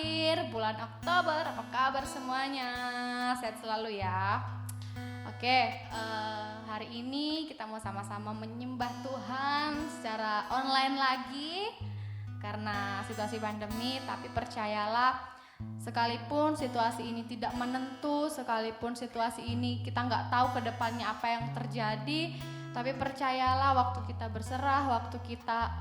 akhir bulan Oktober. Apa kabar semuanya? Sehat selalu ya. Oke, hari ini kita mau sama-sama menyembah Tuhan secara online lagi karena situasi pandemi. Tapi percayalah, sekalipun situasi ini tidak menentu, sekalipun situasi ini kita nggak tahu ke depannya apa yang terjadi, tapi percayalah waktu kita berserah, waktu kita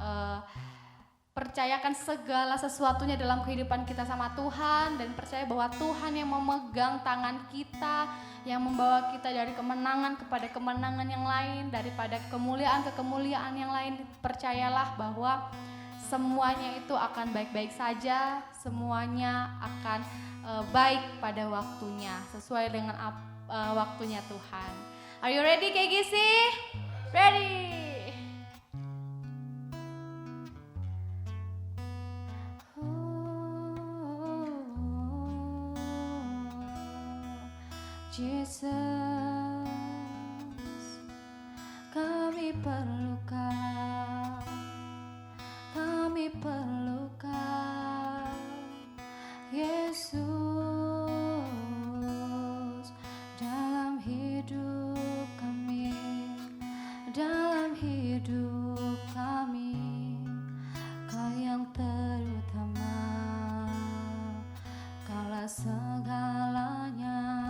percayakan segala sesuatunya dalam kehidupan kita sama Tuhan, dan percaya bahwa Tuhan yang memegang tangan kita, yang membawa kita dari kemenangan kepada kemenangan yang lain, daripada kemuliaan ke kemuliaan yang lain. Percayalah bahwa semuanya itu akan baik-baik saja, semuanya akan baik pada waktunya, sesuai dengan waktunya Tuhan. Are you ready, KGC? Ready? Jesus, kami perlu Kau, kami perlu Kau, Yesus, dalam hidup kami, dalam hidup kami, Kau yang terutama, Kaulah segalanya.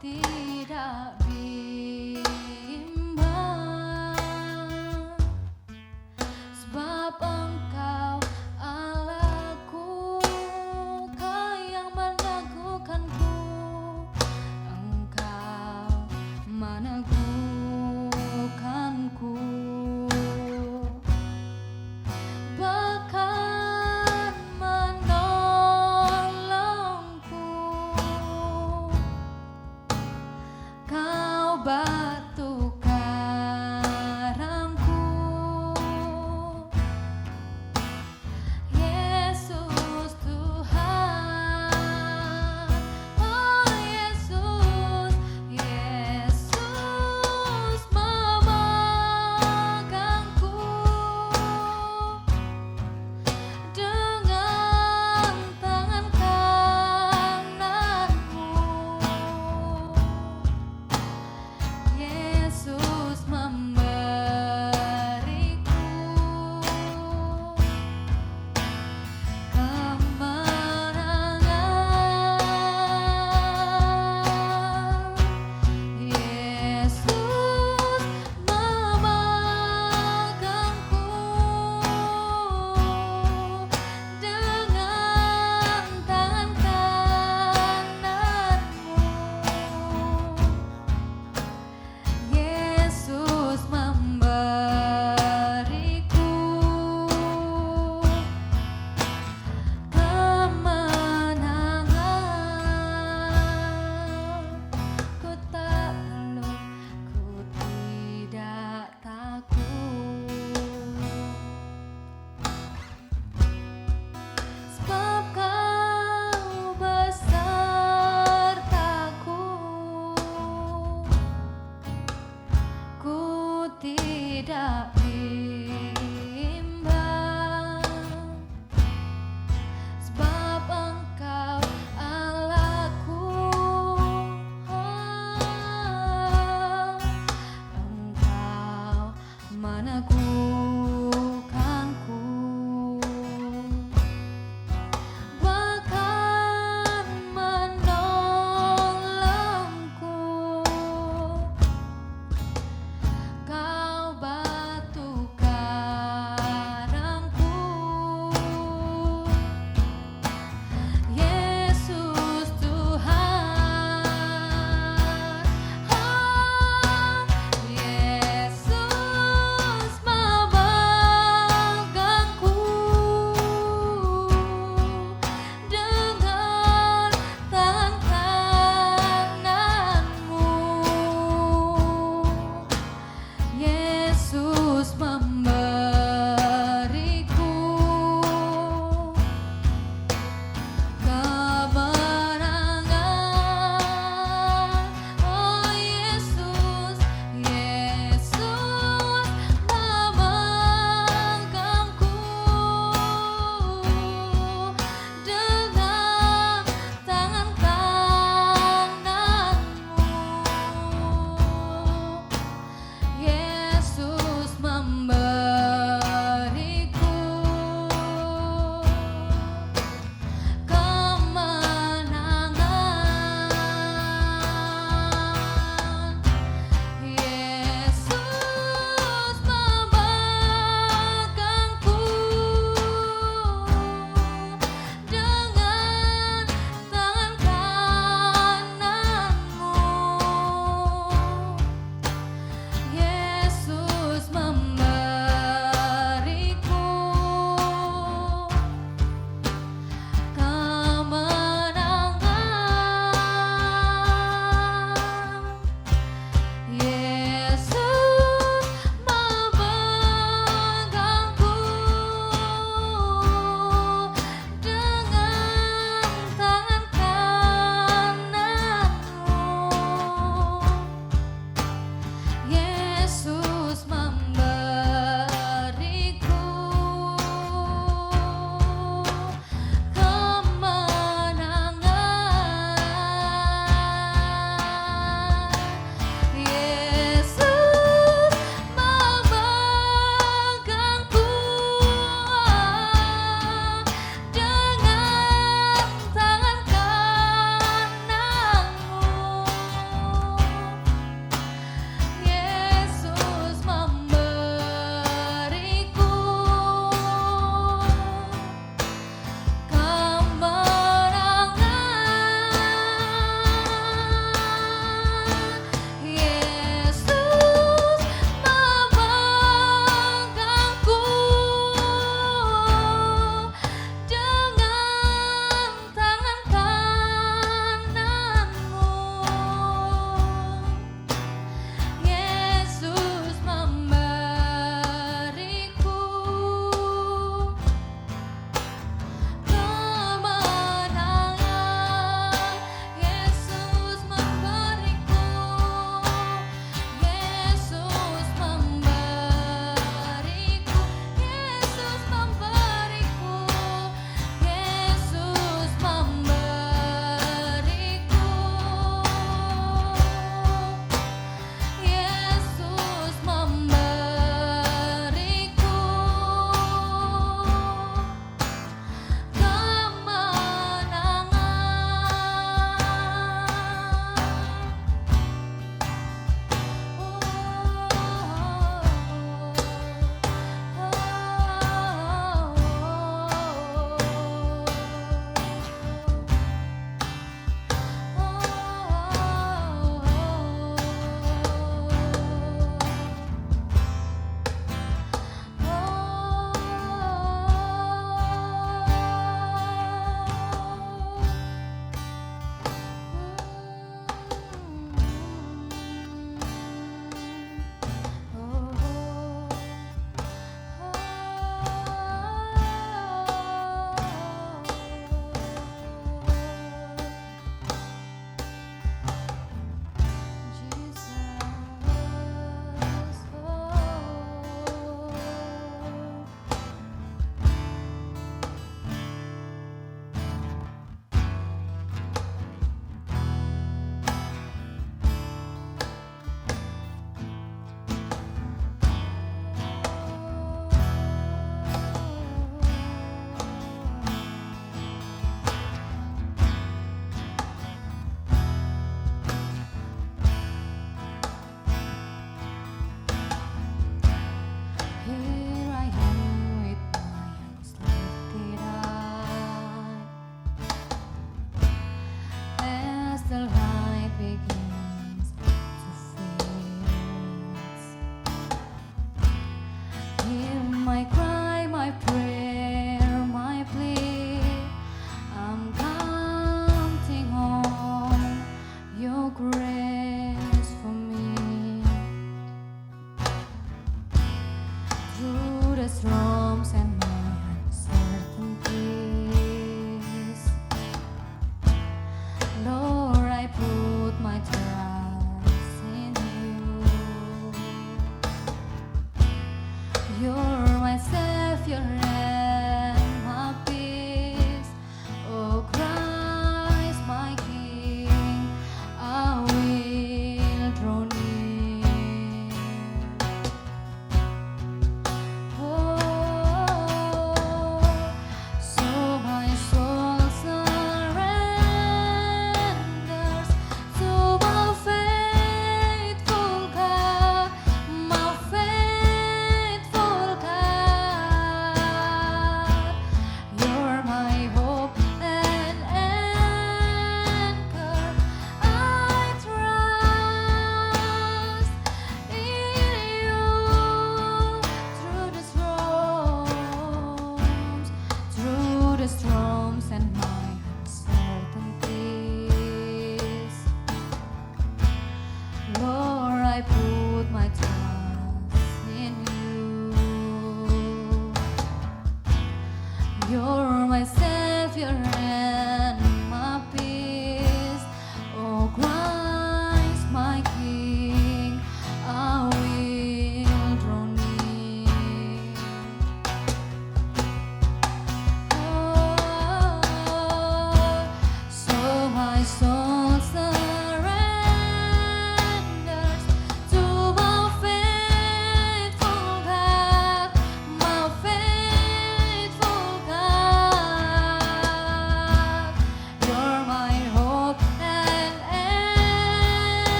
tidak bimbang, sebab Engkau Allahku, Kau yang meneguhkanku, Engkau meneguhkanku. Bahkan menolongku,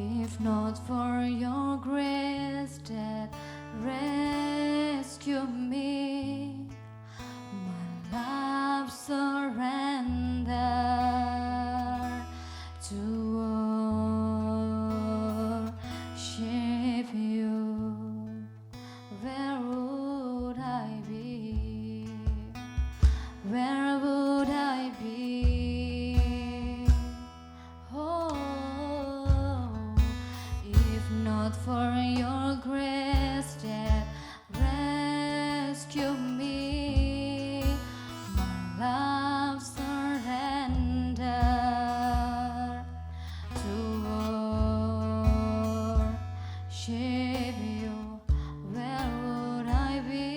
If not for your grace that rescued me, my life surrender to worship you. Where would I be? Where would I be? Oh, if not for your grace that rescued me, my life surrender to worship you. Where would I be?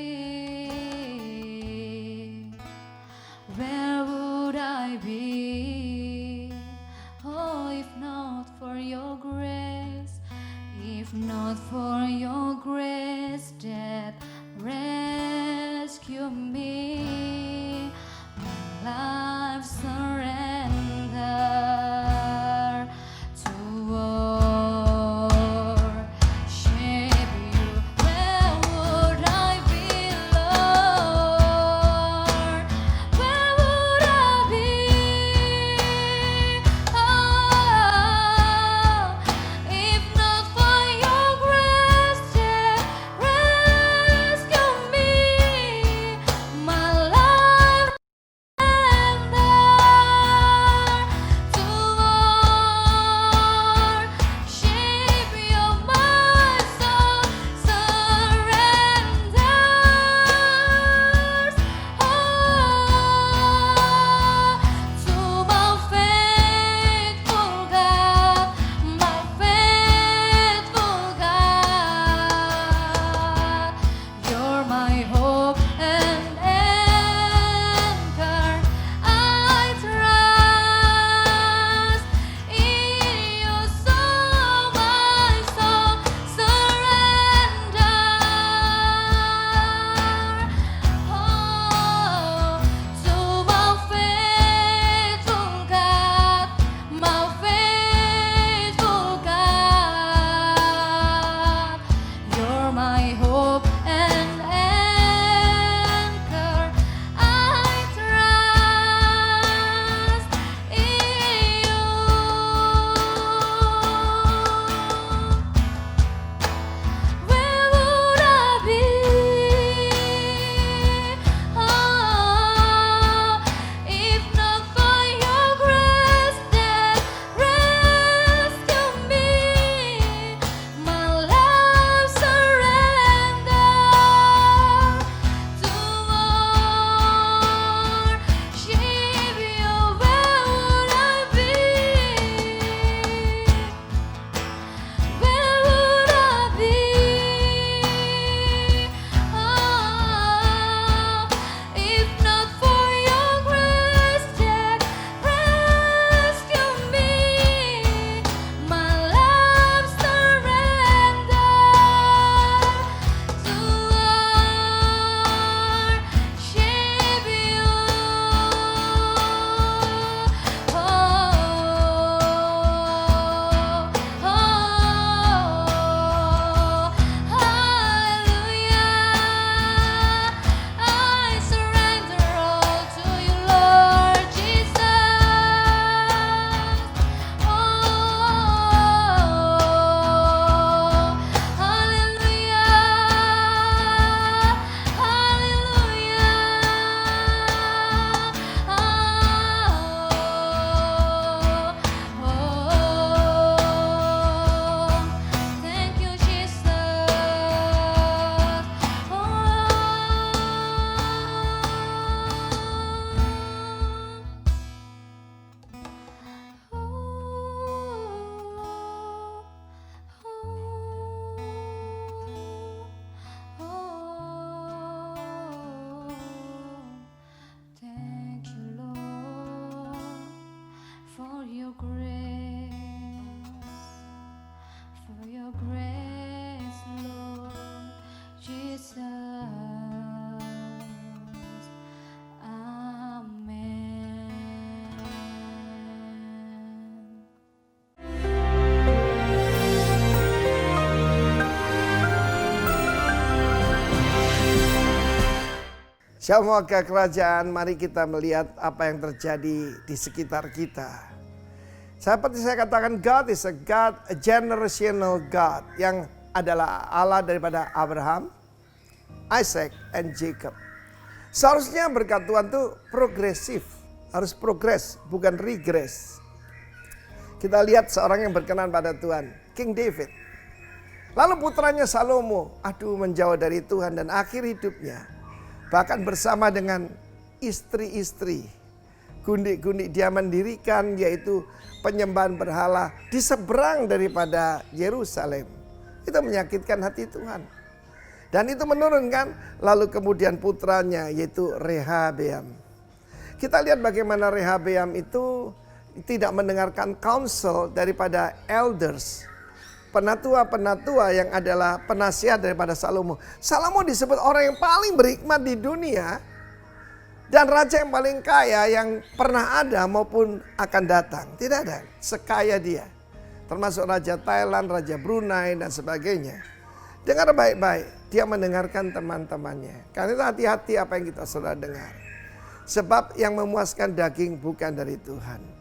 Where would I be? Oh, if not for your grace, if not for your grace that rescued me, my life surrender to worship you. Where would I be, Lord? Where would I be? Oh, if not for your grace that rescued me, my life to worship you, my soul surrenders. To my faithful God, my faithful God. You're my hope and anchor. I trust in you, so my soul surrenders. To my faithful God, my faithful God. You're my hope and anchor. I trust in you. Where would I be? Oh, if not for your grace that rescued me, my life surrender to worship you. Where would I be? Where would I be? Oh, if not for your grace that rescued me, my life surrender to worship you. Hallelujah. I surrender all to you, Lord Jesus. Thank you, Jesus. Thank you, Lord, for your grace, Lord Jesus. Amen. Shalom warga kerajaan, mari kita melihat apa yang terjadi di sekitar kita. Seperti saya katakan, God is a God, a generational God, yang adalah Allah daripada Abraham, Isaac, and Jacob. Seharusnya berkat Tuhan itu progresif, harus progres, bukan regress. Kita lihat seorang yang berkenan pada Tuhan, King David. Lalu putranya Salomo, menjauh dari Tuhan dan akhir hidupnya, bahkan bersama dengan istri-istri, gundik-gundik dia mendirikan, yaitu penyembahan berhala di seberang daripada Yerusalem. Itu menyakitkan hati Tuhan. Dan itu menurunkan, lalu kemudian putranya yaitu Rehabeam. Kita lihat bagaimana Rehabeam itu tidak mendengarkan counsel daripada elders, penatua-penatua yang adalah penasihat daripada Salomo. Salomo disebut orang yang paling berhikmat di dunia dan raja yang paling kaya yang pernah ada maupun akan datang. Tidak ada sekaya dia. Termasuk Raja Thailand, Raja Brunei dan sebagainya. Dengar baik-baik, dia mendengarkan teman-temannya. Karena itu hati-hati apa yang kita sudah dengar. Sebab yang memuaskan daging bukan dari Tuhan.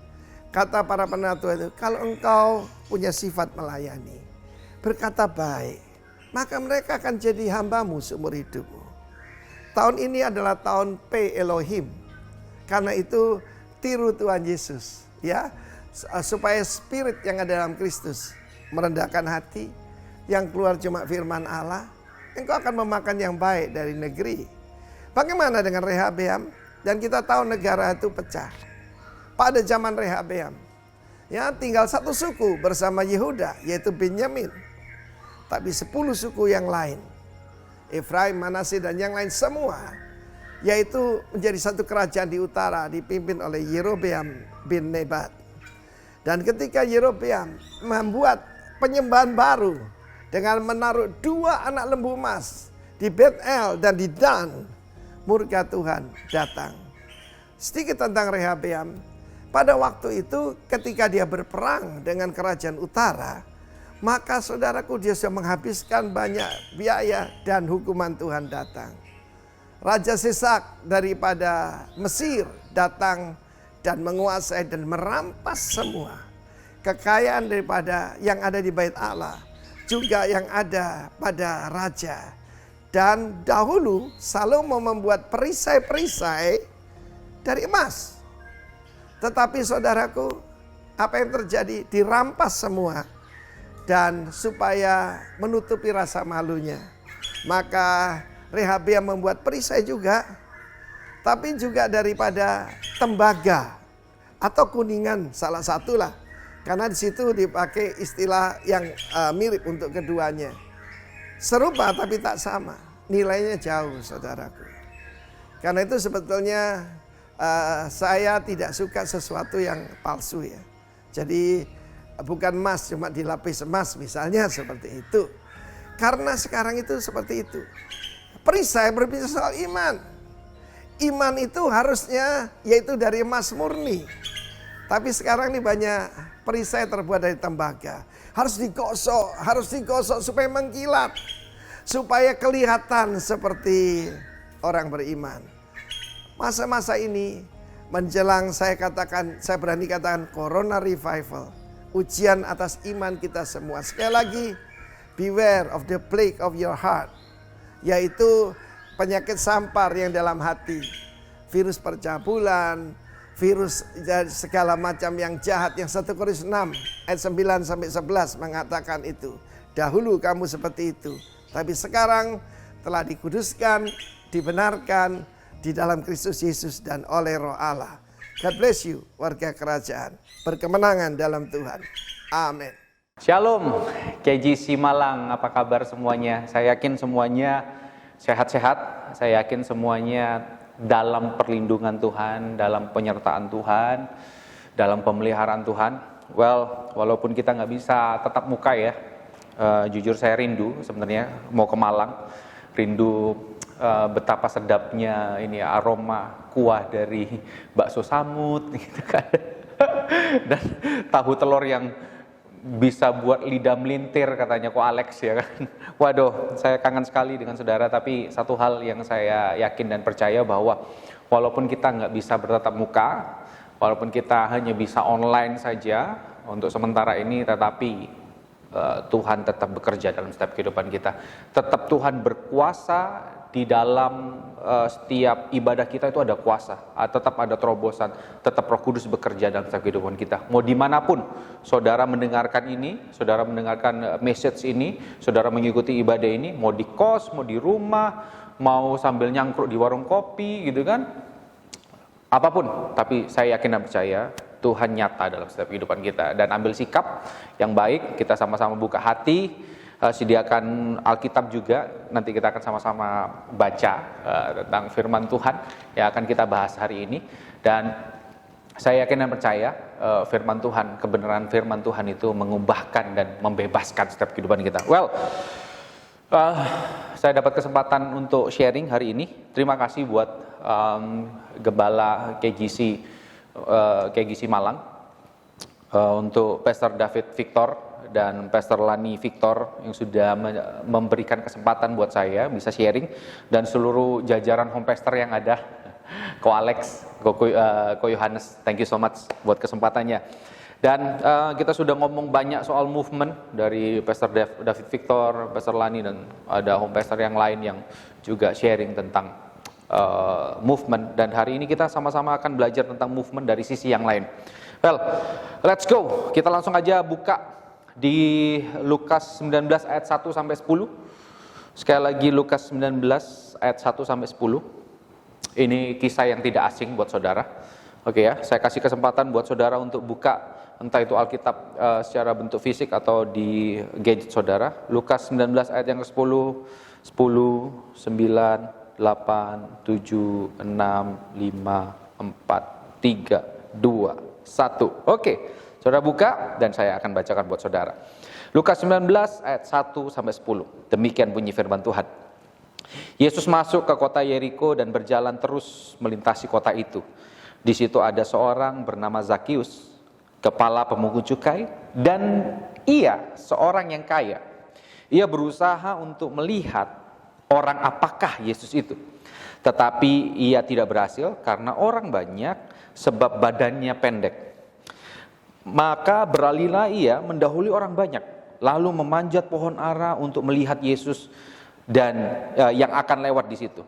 Kata para penatua itu, kalau engkau punya sifat melayani, berkata baik, maka mereka akan jadi hambamu seumur hidupmu. Tahun ini adalah tahun P Elohim. Karena itu tiru Tuhan Yesus, ya, supaya spirit yang ada dalam Kristus merendahkan hati, yang keluar cuma firman Allah, engkau akan memakan yang baik dari negeri. Bagaimana dengan Rehabeam? Dan kita tahu negara itu pecah. Pada zaman Rehabeam, ya, tinggal satu suku bersama Yehuda, yaitu Benyamin. Tapi 10 suku yang lain, Efraim, Manasye dan yang lain semua, yaitu menjadi satu kerajaan di utara dipimpin oleh Yerobeam bin Nebat. Dan ketika Yerobeam membuat penyembahan baru dengan menaruh 2 anak lembu emas di Bet-El dan di Dan, murka Tuhan datang. Sedikit tentang Rehabeam. Pada waktu itu ketika dia berperang dengan kerajaan utara, maka saudaraku dia sudah menghabiskan banyak biaya dan hukuman Tuhan datang. Raja Sisak daripada Mesir datang dan menguasai dan merampas semua kekayaan daripada yang ada di bait Allah, juga yang ada pada raja. Dan dahulu Salomo membuat perisai-perisai dari emas. Tetapi saudaraku, apa yang terjadi? Dirampas semua. Dan supaya menutupi rasa malunya, maka Rehabeam membuat perisai juga. Tapi juga daripada tembaga atau kuningan, salah satulah. Karena di situ dipakai istilah yang mirip untuk keduanya. Serupa tapi tak sama. Nilainya jauh, saudaraku. Karena itu sebetulnya saya tidak suka sesuatu yang palsu, ya. Jadi bukan emas cuma dilapis emas misalnya, seperti itu. Karena sekarang itu seperti itu. Perisai berbicara soal iman. Iman itu harusnya yaitu dari emas murni. Tapi sekarang ini banyak perisai terbuat dari tembaga. Harus digosok supaya mengkilat. Supaya kelihatan seperti orang beriman. Masa-masa ini menjelang saya berani katakan Corona Revival. Ujian atas iman kita semua. Sekali lagi, beware of the plague of your heart. Yaitu penyakit sampar yang dalam hati. Virus percabulan, virus segala macam yang jahat. Yang 1 Korintus 6 ayat 9-11 mengatakan itu. Dahulu kamu seperti itu. Tapi sekarang telah dikuduskan, dibenarkan di dalam Kristus Yesus dan oleh Roh Allah. God bless you, warga kerajaan. Berkemenangan dalam Tuhan. Amin. Shalom, KJC Malang, apa kabar semuanya? Saya yakin semuanya sehat-sehat. Saya yakin semuanya dalam perlindungan Tuhan, dalam penyertaan Tuhan, dalam pemeliharaan Tuhan. Walaupun kita nggak bisa tatap muka ya, jujur saya rindu sebenarnya mau ke Malang. Rindu betapa sedapnya ini aroma kuah dari bakso samut gitu kan. Dan tahu telur yang bisa buat lidah melintir katanya Ko Alex ya kan. Waduh, saya kangen sekali dengan saudara, tapi satu hal yang saya yakin dan percaya bahwa walaupun kita nggak bisa bertatap muka, walaupun kita hanya bisa online saja untuk sementara ini, tetapi Tuhan tetap bekerja dalam setiap kehidupan kita. Tetap Tuhan berkuasa di dalam setiap ibadah kita, itu ada kuasa, tetap ada terobosan, tetap Roh Kudus bekerja dalam setiap kehidupan kita. Mau dimanapun saudara mendengarkan ini, saudara mendengarkan message ini, saudara mengikuti ibadah ini, mau di kos, mau di rumah, mau sambil nyangkruk di warung kopi gitu kan, apapun, tapi saya yakin dan percaya Tuhan nyata dalam setiap kehidupan kita. Dan ambil sikap yang baik, kita sama-sama buka hati, sediakan Alkitab juga, nanti kita akan sama-sama baca tentang firman Tuhan yang akan kita bahas hari ini. Dan saya yakin dan percaya firman Tuhan, kebenaran firman Tuhan itu mengubahkan dan membebaskan setiap kehidupan kita. Saya dapat kesempatan untuk sharing hari ini. Terima kasih buat Gembala KGC Malang, untuk Pastor David Victor dan Pastor Lani Victor yang sudah memberikan kesempatan buat saya bisa sharing, dan seluruh jajaran home pastor yang ada, Ko Alex, Ko Yohanes, thank you so much buat kesempatannya. Dan kita sudah ngomong banyak soal movement dari Pastor David Victor, Pastor Lani, dan ada home pastor yang lain yang juga sharing tentang movement, dan hari ini kita sama-sama akan belajar tentang movement dari sisi yang lain. Well, let's go. Kita langsung aja buka di Lukas 19 ayat 1 sampai 10. Sekali lagi Lukas 19 ayat 1 sampai 10. Ini kisah yang tidak asing buat saudara. Oke ya, saya kasih kesempatan buat saudara untuk buka entah itu Alkitab secara bentuk fisik atau di gadget saudara. Lukas 19 ayat yang ke-10, 10, 9, 8, 7, 6, 5, 4, 3, 2, 1. Oke, saudara buka dan saya akan bacakan buat saudara. Lukas 19 ayat 1 sampai 10. Demikian bunyi firman Tuhan. Yesus masuk ke kota Yeriko dan berjalan terus melintasi kota itu. Di situ ada seorang bernama Zakius, kepala pemungut cukai, dan ia seorang yang kaya. Ia berusaha untuk melihat orang apakah Yesus itu. Tetapi ia tidak berhasil karena orang banyak, sebab badannya pendek. Maka beralihlah ia mendahului orang banyak, lalu memanjat pohon ara untuk melihat Yesus dan yang akan lewat di situ.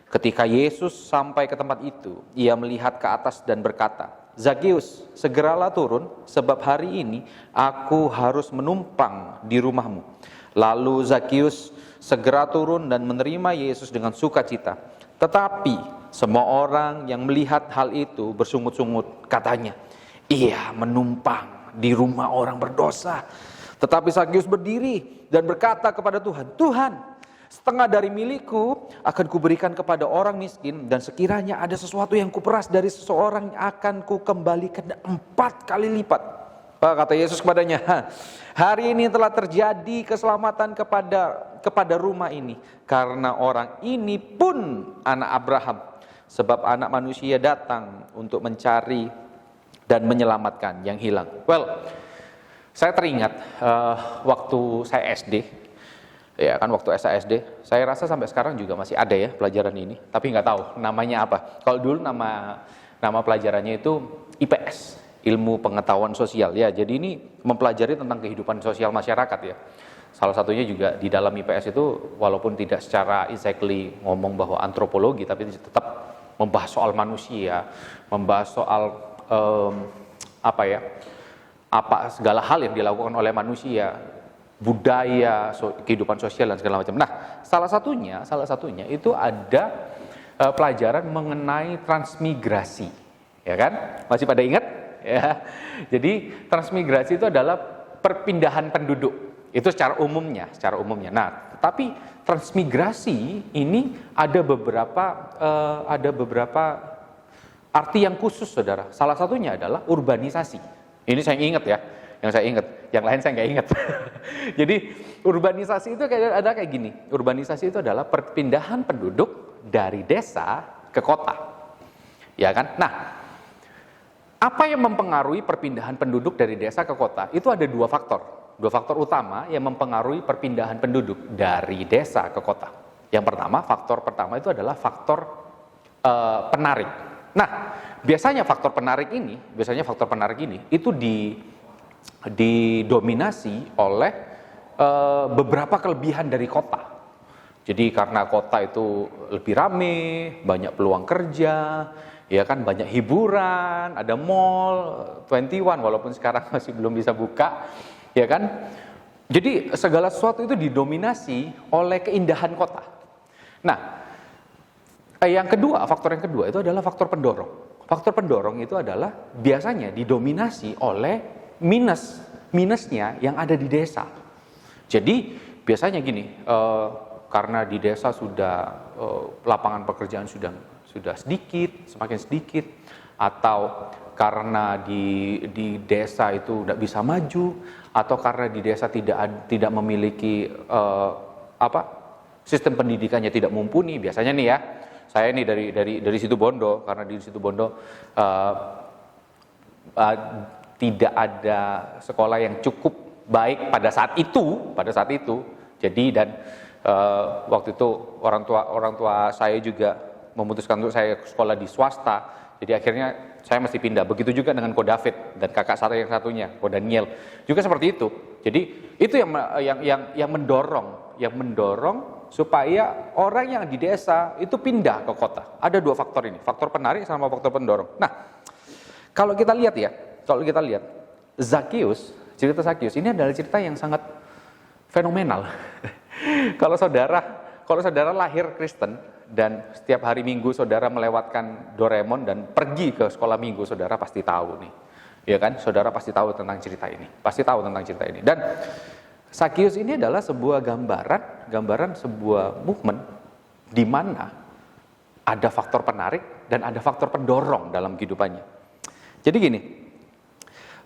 Ketika Yesus sampai ke tempat itu, ia melihat ke atas dan berkata, "Zakius, segeralah turun, sebab hari ini aku harus menumpang di rumahmu." Lalu Zakius segera turun dan menerima Yesus dengan sukacita. Tetapi semua orang yang melihat hal itu bersungut-sungut, katanya, "Ia menumpang di rumah orang berdosa." Tetapi Zakius berdiri dan berkata kepada Tuhan, "Tuhan, setengah dari milikku akan kuberikan kepada orang miskin, dan sekiranya ada sesuatu yang kuperas dari seseorang akan kukembalikan 4 kali lipat." Kata Yesus kepadanya, "Hari ini telah terjadi keselamatan kepada rumah ini, karena orang ini pun anak Abraham, sebab anak manusia datang untuk mencari dan menyelamatkan yang hilang." Well, saya teringat waktu saya SD, ya kan, waktu saya SD, saya rasa sampai sekarang juga masih ada ya pelajaran ini, tapi nggak tahu namanya apa. Kalau dulu nama pelajarannya itu IPS. Ilmu pengetahuan sosial ya. Jadi ini mempelajari tentang kehidupan sosial masyarakat ya. Salah satunya juga di dalam IPS itu, walaupun tidak secara exactly ngomong bahwa antropologi, tapi tetap membahas soal manusia, membahas soal segala hal yang dilakukan oleh manusia, budaya, kehidupan sosial dan segala macam. Nah, salah satunya itu ada pelajaran mengenai transmigrasi, ya kan? Masih pada ingat? Ya, jadi transmigrasi itu adalah perpindahan penduduk. Itu secara umumnya. Nah, tapi transmigrasi ini ada beberapa arti yang khusus, saudara. Salah satunya adalah urbanisasi. Ini saya ingat ya, yang lain saya nggak ingat. Jadi urbanisasi itu ada kayak gini. Urbanisasi itu adalah perpindahan penduduk dari desa ke kota, ya kan? Nah, Apa yang mempengaruhi perpindahan penduduk dari desa ke kota? Itu ada dua faktor. Dua faktor utama yang mempengaruhi perpindahan penduduk dari desa ke kota. Yang pertama, faktor pertama itu adalah faktor penarik. Nah, biasanya faktor penarik ini itu didominasi oleh beberapa kelebihan dari kota. Jadi karena kota itu lebih rame, banyak peluang kerja, ya kan, banyak hiburan, ada mall, 21 walaupun sekarang masih belum bisa buka, ya kan. Jadi segala sesuatu itu didominasi oleh keindahan kota. Nah, faktor yang kedua itu adalah faktor pendorong. Faktor pendorong itu adalah biasanya didominasi oleh minusnya yang ada di desa. Jadi biasanya gini, karena di desa sudah lapangan pekerjaan sudah sedikit, semakin sedikit, atau karena di desa itu tidak bisa maju, atau karena di desa tidak memiliki sistem pendidikannya tidak mumpuni. Biasanya nih ya, saya nih dari Situbondo, karena di Situbondo tidak ada sekolah yang cukup baik pada saat itu. Jadi waktu itu orang tua saya juga memutuskan untuk saya sekolah di swasta. Jadi akhirnya saya mesti pindah. Begitu juga dengan Ko David dan kakak saya yang satunya, Ko Daniel. Juga seperti itu. Jadi itu yang mendorong supaya orang yang di desa itu pindah ke kota. Ada dua faktor ini, faktor penarik sama faktor pendorong. Nah, kalau kita lihat cerita Zakius ini adalah cerita yang sangat fenomenal. Kalau saudara lahir Kristen dan setiap hari Minggu saudara melewatkan Doraemon dan pergi ke sekolah Minggu, saudara pasti tahu nih. Ya kan? Saudara pasti tahu tentang cerita ini. Dan Zakius ini adalah sebuah gambaran sebuah movement di mana ada faktor penarik dan ada faktor pendorong dalam kehidupannya. Jadi gini,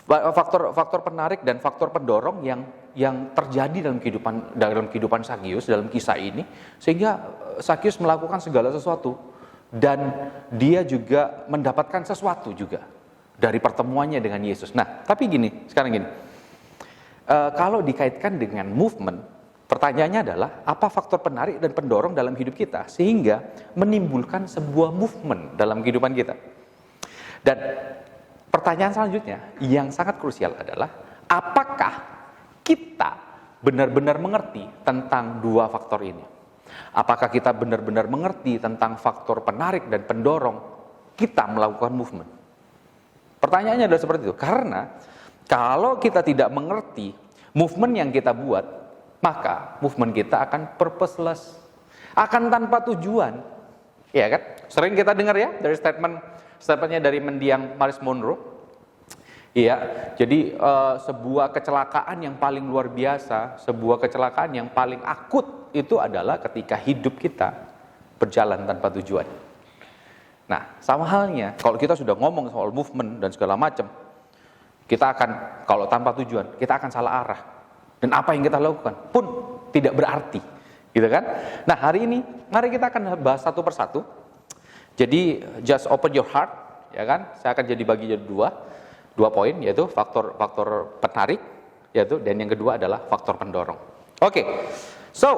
faktor penarik dan faktor pendorong yang terjadi dalam kehidupan Zakius dalam kisah ini, sehingga Zakius melakukan segala sesuatu dan dia juga mendapatkan sesuatu juga dari pertemuannya dengan Yesus. Nah, tapi sekarang gini, kalau dikaitkan dengan movement, pertanyaannya adalah apa faktor penarik dan pendorong dalam hidup kita sehingga menimbulkan sebuah movement dalam kehidupan kita. Dan pertanyaan selanjutnya yang sangat krusial adalah apakah kita benar-benar mengerti tentang dua faktor ini? Apakah kita benar-benar mengerti tentang faktor penarik dan pendorong kita melakukan movement? Pertanyaannya adalah seperti itu. Karena kalau kita tidak mengerti movement yang kita buat, maka movement kita akan purposeless, akan tanpa tujuan. Ya kan? Sering kita dengar ya dari statementnya dari mendiang Maris Monroe. Iya, jadi sebuah kecelakaan yang paling luar biasa, sebuah kecelakaan yang paling akut itu adalah ketika hidup kita berjalan tanpa tujuan. Nah, sama halnya kalau kita sudah ngomong soal movement dan segala macam, kita akan, kalau tanpa tujuan, kita akan salah arah. Dan apa yang kita lakukan pun tidak berarti, gitu kan? Nah, hari ini mari kita akan bahas satu persatu. Jadi just open your heart, ya kan? Saya akan bagi jadi dua poin, yaitu faktor penarik, yaitu, dan yang kedua adalah faktor pendorong. Oke, so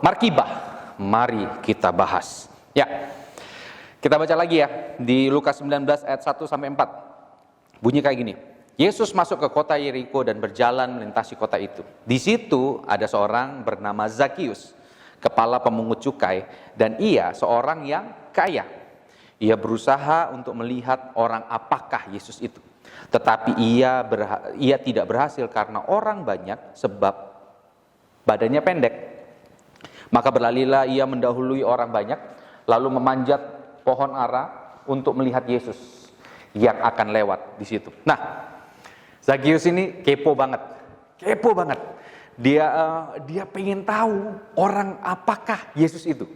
markibah, mari kita bahas. Ya, kita baca lagi ya di Lukas 19 ayat 1 sampai 4. Bunyi kayak gini. Yesus masuk ke kota Yeriko dan berjalan melintasi kota itu. Di situ ada seorang bernama Zakius, kepala pemungut cukai, dan ia seorang yang kaya. Ia berusaha untuk melihat orang apakah Yesus itu. Tetapi ia tidak berhasil karena orang banyak sebab badannya pendek. Maka berlalilah ia mendahului orang banyak, lalu memanjat pohon ara untuk melihat Yesus yang akan lewat di situ. Nah, Zakius ini kepo banget. Dia pengen tahu orang apakah Yesus itu.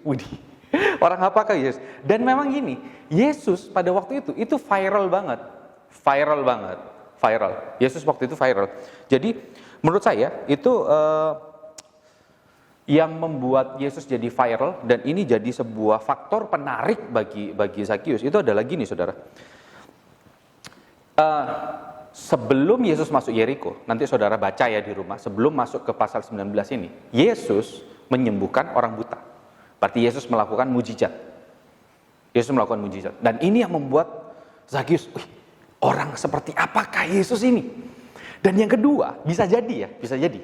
Orang apakah Yesus? Dan memang gini, Yesus pada waktu itu viral banget. Yesus waktu itu viral. Jadi menurut saya itu yang membuat Yesus jadi viral dan ini jadi sebuah faktor penarik bagi Zakius itu adalah gini, saudara. sebelum Yesus masuk Yeriko, nanti saudara baca ya di rumah, sebelum masuk ke pasal 19 ini, Yesus menyembuhkan orang buta. Berarti Yesus melakukan mujizat. Yesus melakukan mujizat. Dan ini yang membuat Zakius, orang seperti apakah Yesus ini? Dan yang kedua, bisa jadi ya, bisa jadi.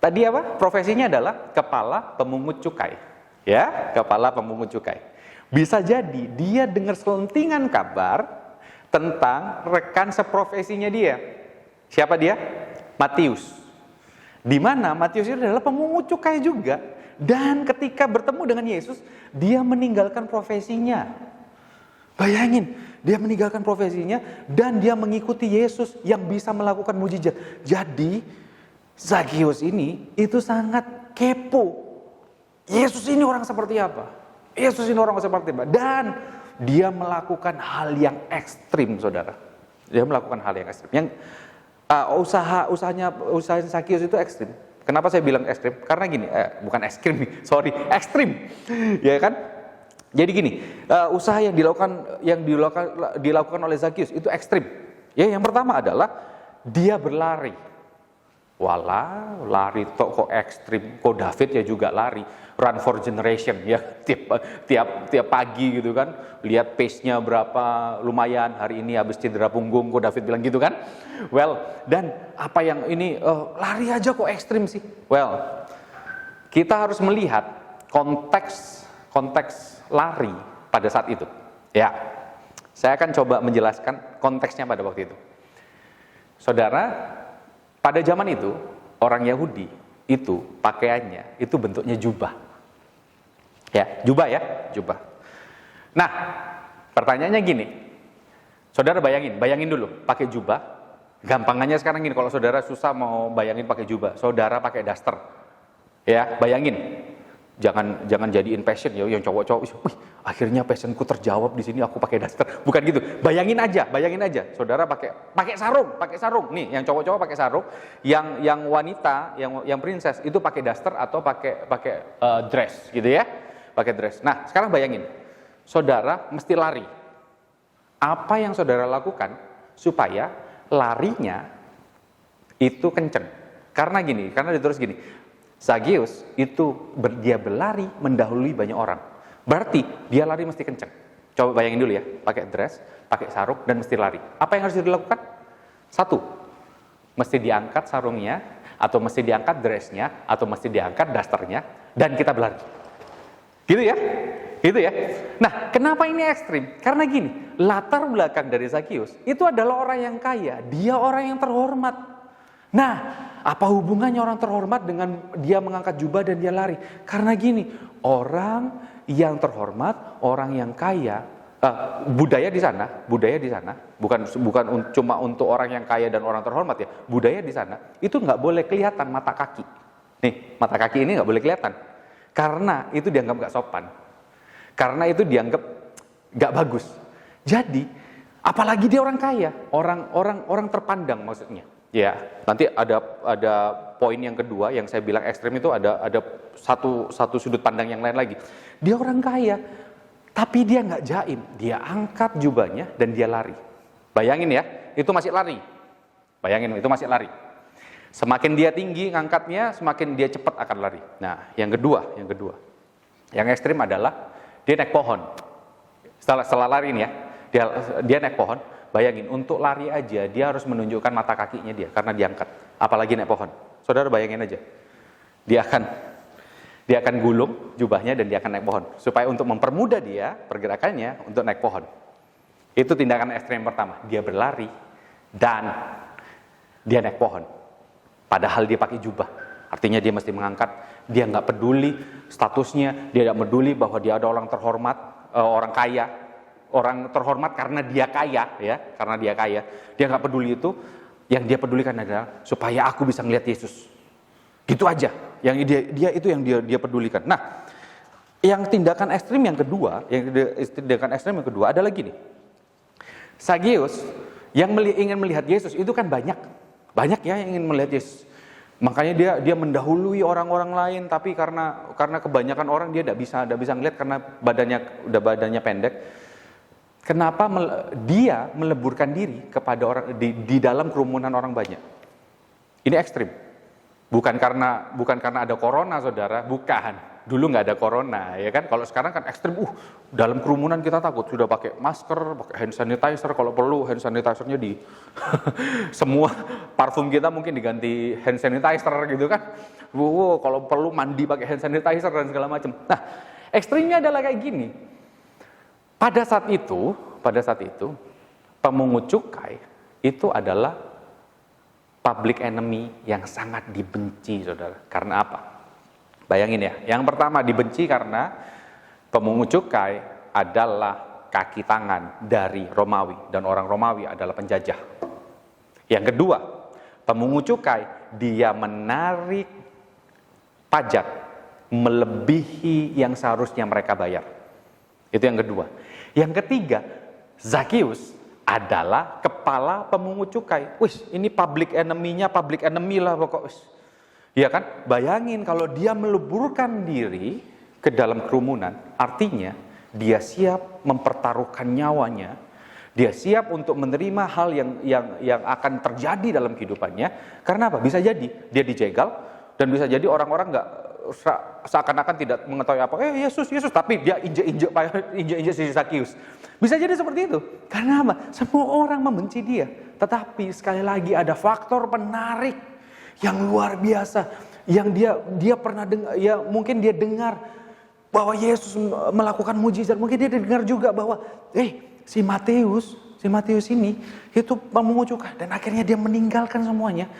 Tadi apa? Profesinya adalah kepala pemungut cukai. Ya, kepala pemungut cukai. Bisa jadi dia dengar selentingan kabar tentang rekan seprofesinya dia. Siapa dia? Matius. Di mana Matius itu adalah pemungut cukai juga. Dan ketika bertemu dengan Yesus, dia meninggalkan profesinya. Bayangin, dia meninggalkan profesinya dan dia mengikuti Yesus yang bisa melakukan mujizat. Jadi, Zakius ini itu sangat kepo. Yesus ini orang seperti apa? Yesus ini orang seperti apa? Dan dia melakukan hal yang ekstrim, saudara. Dia melakukan hal yang ekstrim. Yang usahanya Zakius itu ekstrim. Kenapa saya bilang ekstrim? Karena gini, bukan ekstrim nih, sorry, ekstrim, ya kan? Jadi gini, usaha yang dilakukan oleh Zakius itu ekstrim. Ya, yang pertama adalah dia berlari. Walah, lari kok ekstrim. Kok David ya juga lari, run for generation ya, tiap pagi gitu kan. Lihat pace-nya berapa, lumayan. Hari ini habis cedera punggung, kok David bilang gitu kan. Well, dan apa yang ini lari aja kok ekstrim sih. Well, kita harus melihat konteks lari pada saat itu. Ya, saya akan coba menjelaskan konteksnya pada waktu itu. Saudara, pada zaman itu orang Yahudi itu pakaiannya itu bentuknya jubah. Ya, jubah ya, jubah. Nah, pertanyaannya gini. Saudara bayangin dulu pakai jubah. Gampangannya sekarang gini, kalau saudara susah mau bayangin pakai jubah, saudara pakai daster. Ya, bayangin. Jangan jadiin passion ya yang cowok-cowok. Wih, akhirnya passionku terjawab di sini, aku pakai daster. Bukan gitu. Bayangin aja. Saudara pakai sarung. Nih, yang cowok-cowok pakai sarung, yang wanita, yang princess itu pakai daster atau pakai dress gitu ya. Pakai dress. Nah, sekarang bayangin. Saudara mesti lari. Apa yang saudara lakukan supaya larinya itu kenceng? Karena ditulis gini. Zakius itu dia berlari mendahului banyak orang. Berarti dia lari mesti kenceng. Coba bayangin dulu ya, pakai dress, pakai sarung dan mesti lari. Apa yang harus dilakukan? Satu, mesti diangkat sarungnya, atau mesti diangkat dressnya, atau mesti diangkat dasternya, dan kita berlari. Gitu ya. Nah, kenapa ini ekstrim? Karena gini, latar belakang dari Zakius itu adalah orang yang kaya, dia orang yang terhormat. Nah, apa hubungannya orang terhormat dengan dia mengangkat jubah dan dia lari? Karena gini, orang yang terhormat, orang yang kaya, budaya di sana, bukan cuma untuk orang yang kaya dan orang terhormat ya, budaya di sana itu nggak boleh kelihatan mata kaki. Nih, mata kaki ini nggak boleh kelihatan, karena itu dianggap nggak sopan, karena itu dianggap nggak bagus. Jadi, apalagi dia orang kaya, orang terpandang maksudnya. Ya, nanti ada poin yang kedua yang saya bilang ekstrem itu ada satu sudut pandang yang lain lagi. Dia orang kaya, tapi dia nggak jaim, dia angkat jubahnya dan dia lari. Bayangin ya, itu masih lari. Semakin dia tinggi ngangkatnya, semakin dia cepat akan lari. Nah, yang kedua, yang ekstrim adalah dia naik pohon. Setelah lari ini ya, dia naik pohon. Bayangin, untuk lari aja dia harus menunjukkan mata kakinya dia karena diangkat. Apalagi naik pohon. Saudara bayangin aja. Dia akan gulung jubahnya dan dia akan naik pohon supaya untuk mempermudah dia pergerakannya untuk naik pohon. Itu tindakan ekstrem pertama. Dia berlari dan dia naik pohon. Padahal dia pakai jubah. Artinya dia mesti mengangkat. Dia nggak peduli statusnya. Dia tidak peduli bahwa dia ada orang terhormat, orang kaya. Orang terhormat karena dia kaya, ya, karena dia kaya. Dia nggak peduli itu. Yang dia pedulikan adalah supaya aku bisa ngelihat Yesus. Gitu aja. Yang dia pedulikan. Nah, yang tindakan ekstrim yang kedua adalah gini. Zakius yang ingin melihat Yesus itu kan banyak ya yang ingin melihat Yesus. Makanya dia mendahului orang-orang lain, tapi karena kebanyakan orang dia tidak bisa ngelihat karena badannya pendek. Kenapa dia meleburkan diri kepada orang di dalam kerumunan orang banyak? Ini ekstrim. Bukan karena ada corona, saudara. Bukan. Dulu nggak ada corona, ya kan? Kalau sekarang kan ekstrim. Dalam kerumunan kita takut. Sudah pakai masker, pakai hand sanitizer. Kalau perlu hand sanitizernya di semua parfum kita mungkin diganti hand sanitizer gitu kan? Kalau perlu mandi pakai hand sanitizer dan segala macam. Nah, ekstrimnya adalah kayak gini. Pada saat itu, pemungut cukai itu adalah public enemy yang sangat dibenci, saudara. Karena apa? Bayangin ya, yang pertama dibenci karena pemungut cukai adalah kaki tangan dari Romawi, dan orang Romawi adalah penjajah. Yang kedua, pemungut cukai dia menarik pajak melebihi yang seharusnya mereka bayar. Itu yang kedua. Yang ketiga, Zakius adalah kepala pemungut cukai. Ini public enemy lah pokok. Ya kan? Bayangin kalau dia meleburkan diri ke dalam kerumunan, artinya dia siap mempertaruhkan nyawanya. Dia siap untuk menerima hal yang akan terjadi dalam kehidupannya. Karena apa? Bisa jadi dia dijegal, dan bisa jadi orang-orang nggak seakan-akan tidak mengetahui apa. Yesus, tapi dia injek si Zakius. Bisa jadi seperti itu. Karena apa? Semua orang membenci dia. Tetapi sekali lagi ada faktor penarik yang luar biasa, yang dia pernah dengar. Ya mungkin dia dengar bahwa Yesus melakukan mujizat. Mungkin dia dengar juga bahwa si Matius ini itu pemungut cukai, dan akhirnya dia meninggalkan semuanya,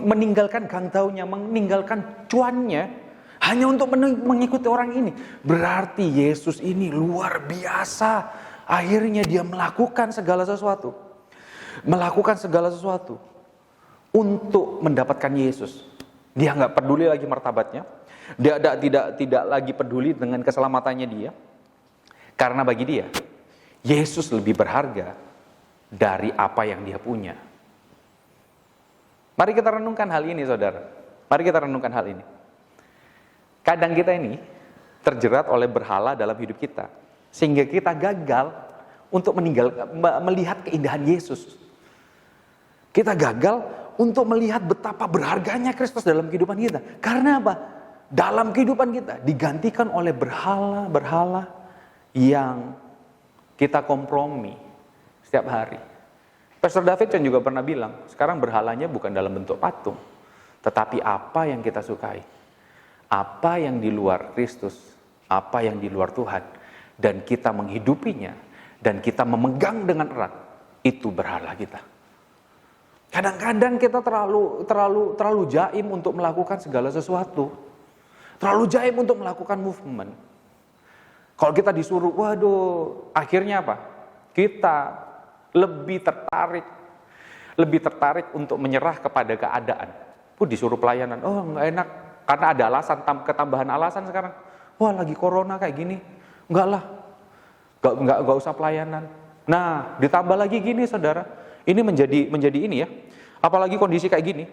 meninggalkan gangtaunya, meninggalkan cuannya hanya untuk mengikuti orang ini. Berarti Yesus ini luar biasa. Akhirnya dia melakukan segala sesuatu untuk mendapatkan Yesus. Dia nggak peduli lagi martabatnya. Dia tidak lagi peduli dengan keselamatannya dia. Karena bagi dia, Yesus lebih berharga dari apa yang dia punya. Mari kita renungkan hal ini, saudara. Mari kita renungkan hal ini. Kadang kita ini terjerat oleh berhala dalam hidup kita, sehingga kita gagal untuk melihat keindahan Yesus. Kita gagal untuk melihat betapa berharganya Kristus dalam kehidupan kita. Karena apa? Dalam kehidupan kita digantikan oleh berhala yang kita kompromi setiap hari. Pastor David juga pernah bilang, sekarang berhalanya bukan dalam bentuk patung, tetapi apa yang kita sukai, apa yang di luar Kristus, apa yang di luar Tuhan, dan kita menghidupinya, dan kita memegang dengan erat, itu berhala kita. Kadang-kadang kita terlalu jaim untuk melakukan segala sesuatu, terlalu jaim untuk melakukan movement. Kalau kita disuruh, akhirnya apa? Kita lebih tertarik untuk menyerah kepada keadaan. Disuruh pelayanan, nggak enak. Karena ada alasan, ketambahan alasan sekarang. Lagi corona kayak gini. Enggak lah. Enggak usah pelayanan. Nah, ditambah lagi gini, saudara. Ini menjadi ini ya. Apalagi kondisi kayak gini.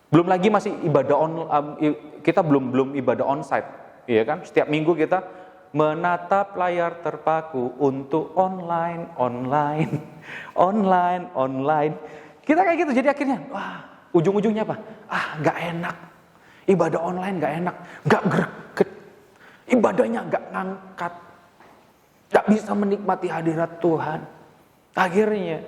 Belum lagi masih ibadah kita belum ibadah onsite, iya kan? Setiap minggu kita menatap layar terpaku untuk online. Kita kayak gitu. Jadi akhirnya, ujung-ujungnya apa? Enggak enak. Ibadah online gak enak, gak greget, ibadahnya gak ngangkat, gak bisa menikmati hadirat Tuhan. Akhirnya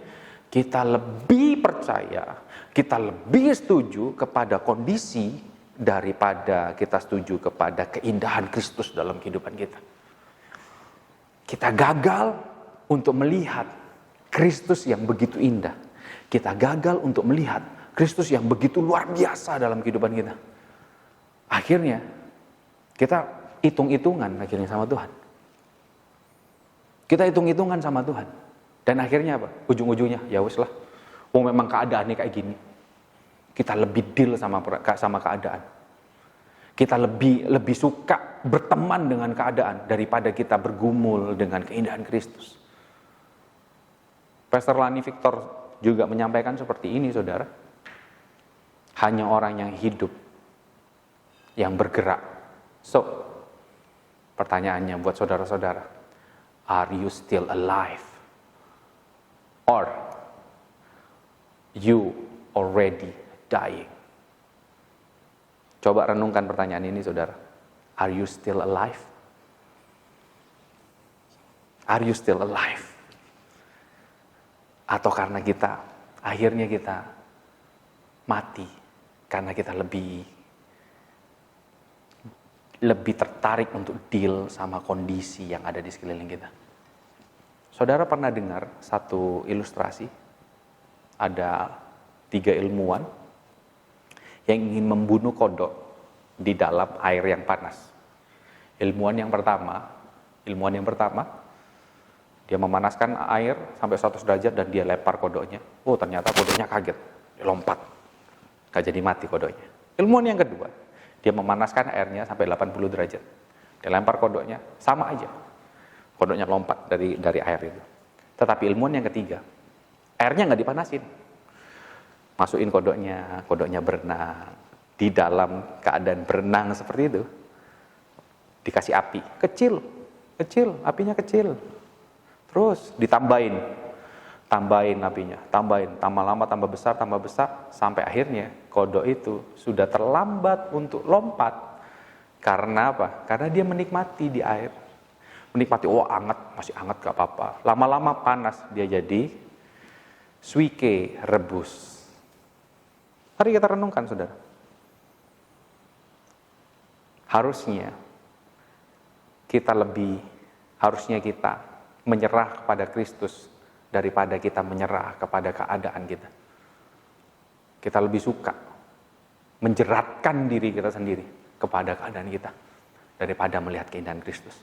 kita lebih percaya, kita lebih setuju kepada kondisi daripada kita setuju kepada keindahan Kristus dalam kehidupan kita. Kita gagal untuk melihat Kristus yang begitu indah. Kita gagal untuk melihat Kristus yang begitu luar biasa dalam kehidupan kita. Akhirnya kita hitung-hitungan sama Tuhan. Kita hitung-hitungan sama Tuhan. Dan akhirnya apa? Ujung-ujungnya ya wis lah. Memang keadaannya kayak gini. Kita lebih deal sama keadaan. Kita lebih suka berteman dengan keadaan daripada kita bergumul dengan keindahan Kristus. Pastor Lani Victor juga menyampaikan seperti ini, saudara. Hanya orang yang hidup, yang bergerak. So, pertanyaannya buat saudara-saudara, are you still alive? or you already dying? Coba renungkan pertanyaan ini, saudara. Are you still alive? Are you still alive? Atau karena akhirnya kita mati karena kita lebih tertarik untuk deal sama kondisi yang ada di sekeliling kita. Saudara pernah dengar satu ilustrasi? Ada 3 ilmuwan yang ingin membunuh kodok di dalam air yang panas. Ilmuwan yang pertama, dia memanaskan air sampai 100 derajat dan dia lempar kodoknya. Oh, ternyata kodoknya kaget, dia lompat. Gak jadi mati kodoknya. Ilmuwan yang kedua, dia memanaskan airnya sampai 80 derajat. Dia lempar kodoknya, sama aja. Kodoknya lompat dari air itu. Tetapi ilmuwan yang ketiga, airnya nggak dipanasin. Masukin kodoknya berenang. Di dalam keadaan berenang seperti itu, dikasih api. Kecil, apinya kecil. Terus ditambahin apinya, tambah lama tambah besar, sampai akhirnya kodok itu sudah terlambat untuk lompat. Karena apa? Karena dia menikmati di air. Menikmati, masih hangat gak apa-apa. Lama-lama panas, dia jadi suike rebus. Mari kita renungkan, saudara. Harusnya kita menyerah kepada Kristus daripada kita menyerah kepada keadaan kita. Kita lebih suka menjeratkan diri kita sendiri kepada keadaan kita daripada melihat keindahan Kristus.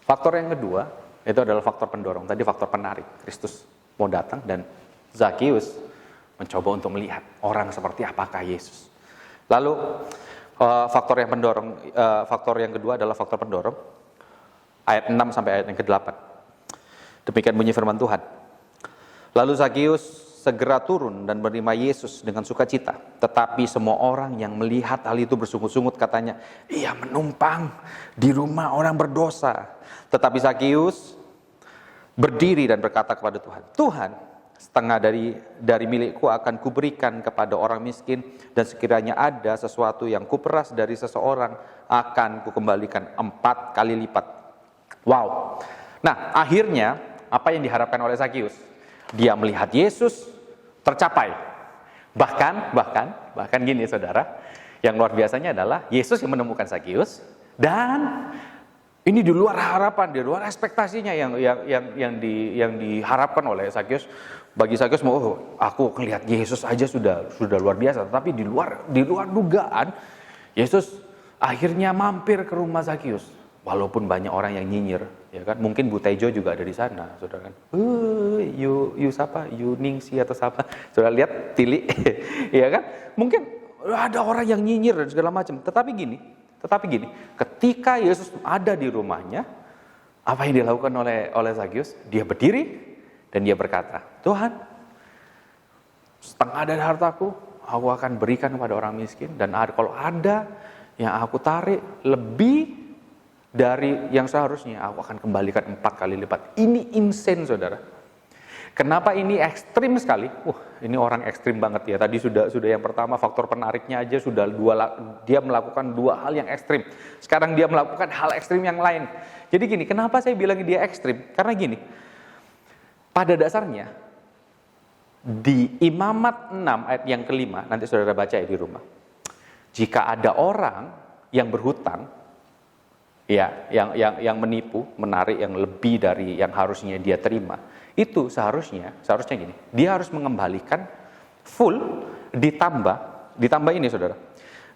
Faktor yang kedua itu adalah faktor pendorong. Tadi faktor penarik. Kristus mau datang dan Zakius mencoba untuk melihat orang seperti apakah Yesus. Lalu faktor yang kedua adalah faktor pendorong. Ayat 6 sampai ayat yang ke-8. Demikian bunyi firman Tuhan. Lalu Zakius segera turun dan menerima Yesus dengan sukacita. Tetapi semua orang yang melihat hal itu bersungut-sungut katanya, ia menumpang di rumah orang berdosa. Tetapi Zakius berdiri dan berkata kepada Tuhan, Tuhan, setengah dari milikku akan kuberikan kepada orang miskin, dan sekiranya ada sesuatu yang kuperas dari seseorang akan kukembalikan 4 kali lipat. Wow. Nah, akhirnya apa yang diharapkan oleh Zakius? Dia melihat Yesus tercapai. Bahkan gini, saudara, yang luar biasanya adalah Yesus yang menemukan Zakius, dan ini di luar harapan, di luar ekspektasinya yang diharapkan oleh Zakius. Bagi Zakius, aku ngelihat Yesus aja sudah luar biasa. Tapi di luar dugaan, Yesus akhirnya mampir ke rumah Zakius. Walaupun banyak orang yang nyinyir, ya kan? Mungkin Bu Tejo juga ada di sana, saudara kan? You siapa? You Ningsi atau siapa? Saudara lihat Tili, ya kan? Mungkin ada orang yang nyinyir dan segala macam. Tetapi gini, ketika Yesus ada di rumahnya, apa yang dilakukan oleh Zakius? Dia berdiri dan dia berkata, Tuhan, setengah dari hartaku aku akan berikan kepada orang miskin, dan kalau ada yang aku tarik lebih dari yang seharusnya, aku akan kembalikan 4 kali lipat. Ini insane, saudara. Kenapa ini ekstrim sekali? Ini orang ekstrim banget ya. Tadi sudah yang pertama, faktor penariknya aja sudah dia melakukan 2 hal yang ekstrim. Sekarang dia melakukan hal ekstrim yang lain. Jadi gini, kenapa saya bilang dia ekstrim? Karena gini, pada dasarnya di Imamat 6 ayat yang ke-5, nanti saudara baca ya di rumah. Jika ada orang yang berhutang, ya, yang menipu, menarik yang lebih dari yang harusnya dia terima, itu seharusnya gini, dia harus mengembalikan full, ditambah ini, saudara,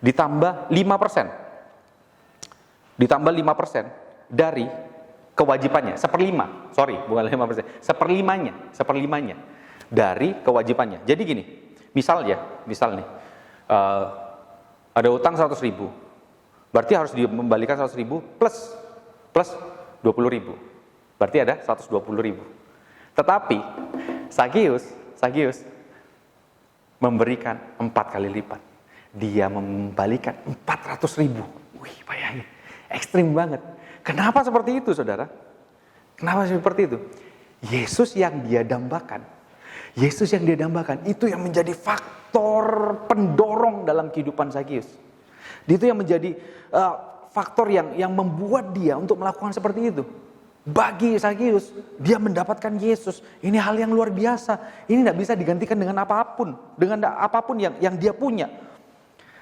ditambah 5%, dari kewajibannya, seperlimanya dari kewajibannya. Jadi gini, misal nih, ada utang 100.000. Berarti harus dikembalikan 100.000 plus 20.000. Berarti ada 120.000. Tetapi Zakius memberikan 4 kali lipat. Dia membalikan 400.000. Wih, bayangin. Ekstrim banget. Kenapa seperti itu, saudara? Kenapa seperti itu? Yesus yang dia dambakan. Yesus yang dia dambakan itu yang menjadi faktor pendorong dalam kehidupan Zakius. Itu yang menjadi faktor yang membuat dia untuk melakukan seperti itu. Bagi Zakius, dia mendapatkan Yesus. Ini hal yang luar biasa. Ini tidak bisa digantikan dengan apapun, yang dia punya,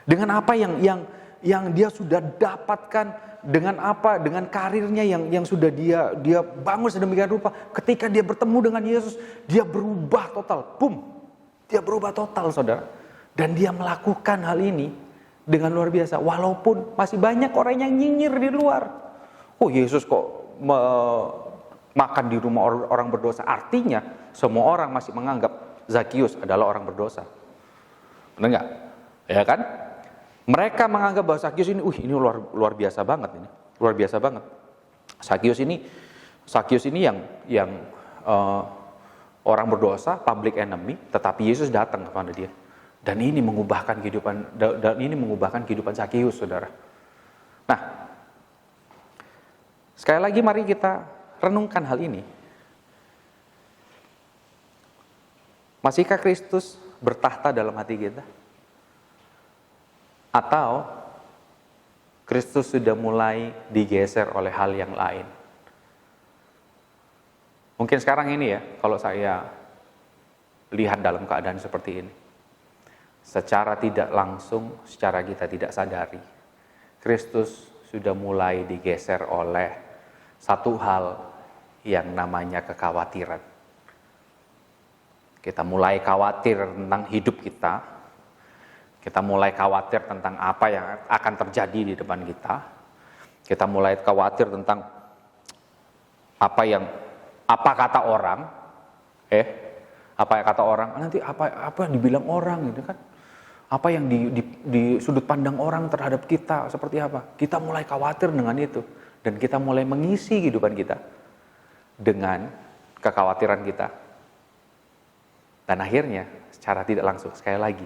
dengan apa yang dia sudah dapatkan. Dengan karirnya yang sudah dia bangun sedemikian rupa. Ketika dia bertemu dengan Yesus, dia berubah total. Boom. Dia berubah total, saudara. Dan dia melakukan hal ini dengan luar biasa. Walaupun masih banyak orang yang nyinyir di luar. Oh, Yesus kok makan di rumah orang berdosa. Artinya semua orang masih menganggap Zakius adalah orang berdosa. Benar nggak? Ya kan? Mereka menganggap bahwa Zakius ini luar biasa banget ini. Luar biasa banget. Zakius ini yang orang berdosa, public enemy, tetapi Yesus datang kepada dia. Dan ini mengubahkan kehidupan Zakius, saudara. Nah, sekali lagi mari kita renungkan hal ini. Masihkah Kristus bertahta dalam hati kita? Atau Kristus sudah mulai digeser oleh hal yang lain? Mungkin sekarang ini ya, kalau saya lihat dalam keadaan seperti ini. Secara tidak langsung, secara kita tidak sadari, Kristus sudah mulai digeser oleh satu hal yang namanya kekhawatiran. Kita mulai khawatir tentang hidup kita. Kita mulai khawatir tentang apa yang akan terjadi di depan kita. Kita mulai khawatir tentang apa kata orang. Apa kata orang? Nanti apa yang dibilang orang gitu kan? Apa yang di sudut pandang orang terhadap kita seperti apa? Kita mulai khawatir dengan itu dan kita mulai mengisi kehidupan kita dengan kekhawatiran kita. Dan akhirnya secara tidak langsung, sekali lagi,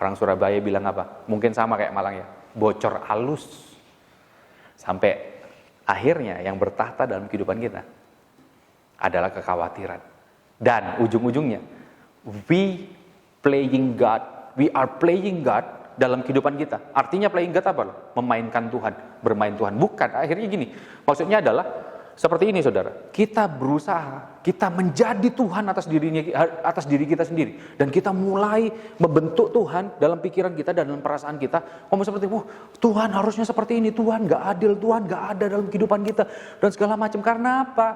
orang Surabaya bilang apa? Mungkin sama kayak Malang ya, bocor halus. Sampai akhirnya yang bertahta dalam kehidupan kita adalah kekhawatiran. Dan ujung-ujungnya, we are playing God dalam kehidupan kita. Artinya playing God apa loh? Memainkan Tuhan, bermain Tuhan. Bukan, akhirnya gini. Maksudnya adalah seperti ini, saudara. Kita berusaha, kita menjadi Tuhan atas diri kita sendiri, dan kita mulai membentuk Tuhan dalam pikiran kita dan dalam perasaan kita. Ngomong seperti, Tuhan harusnya seperti ini, Tuhan nggak adil, Tuhan nggak ada dalam kehidupan kita dan segala macam. Karena apa?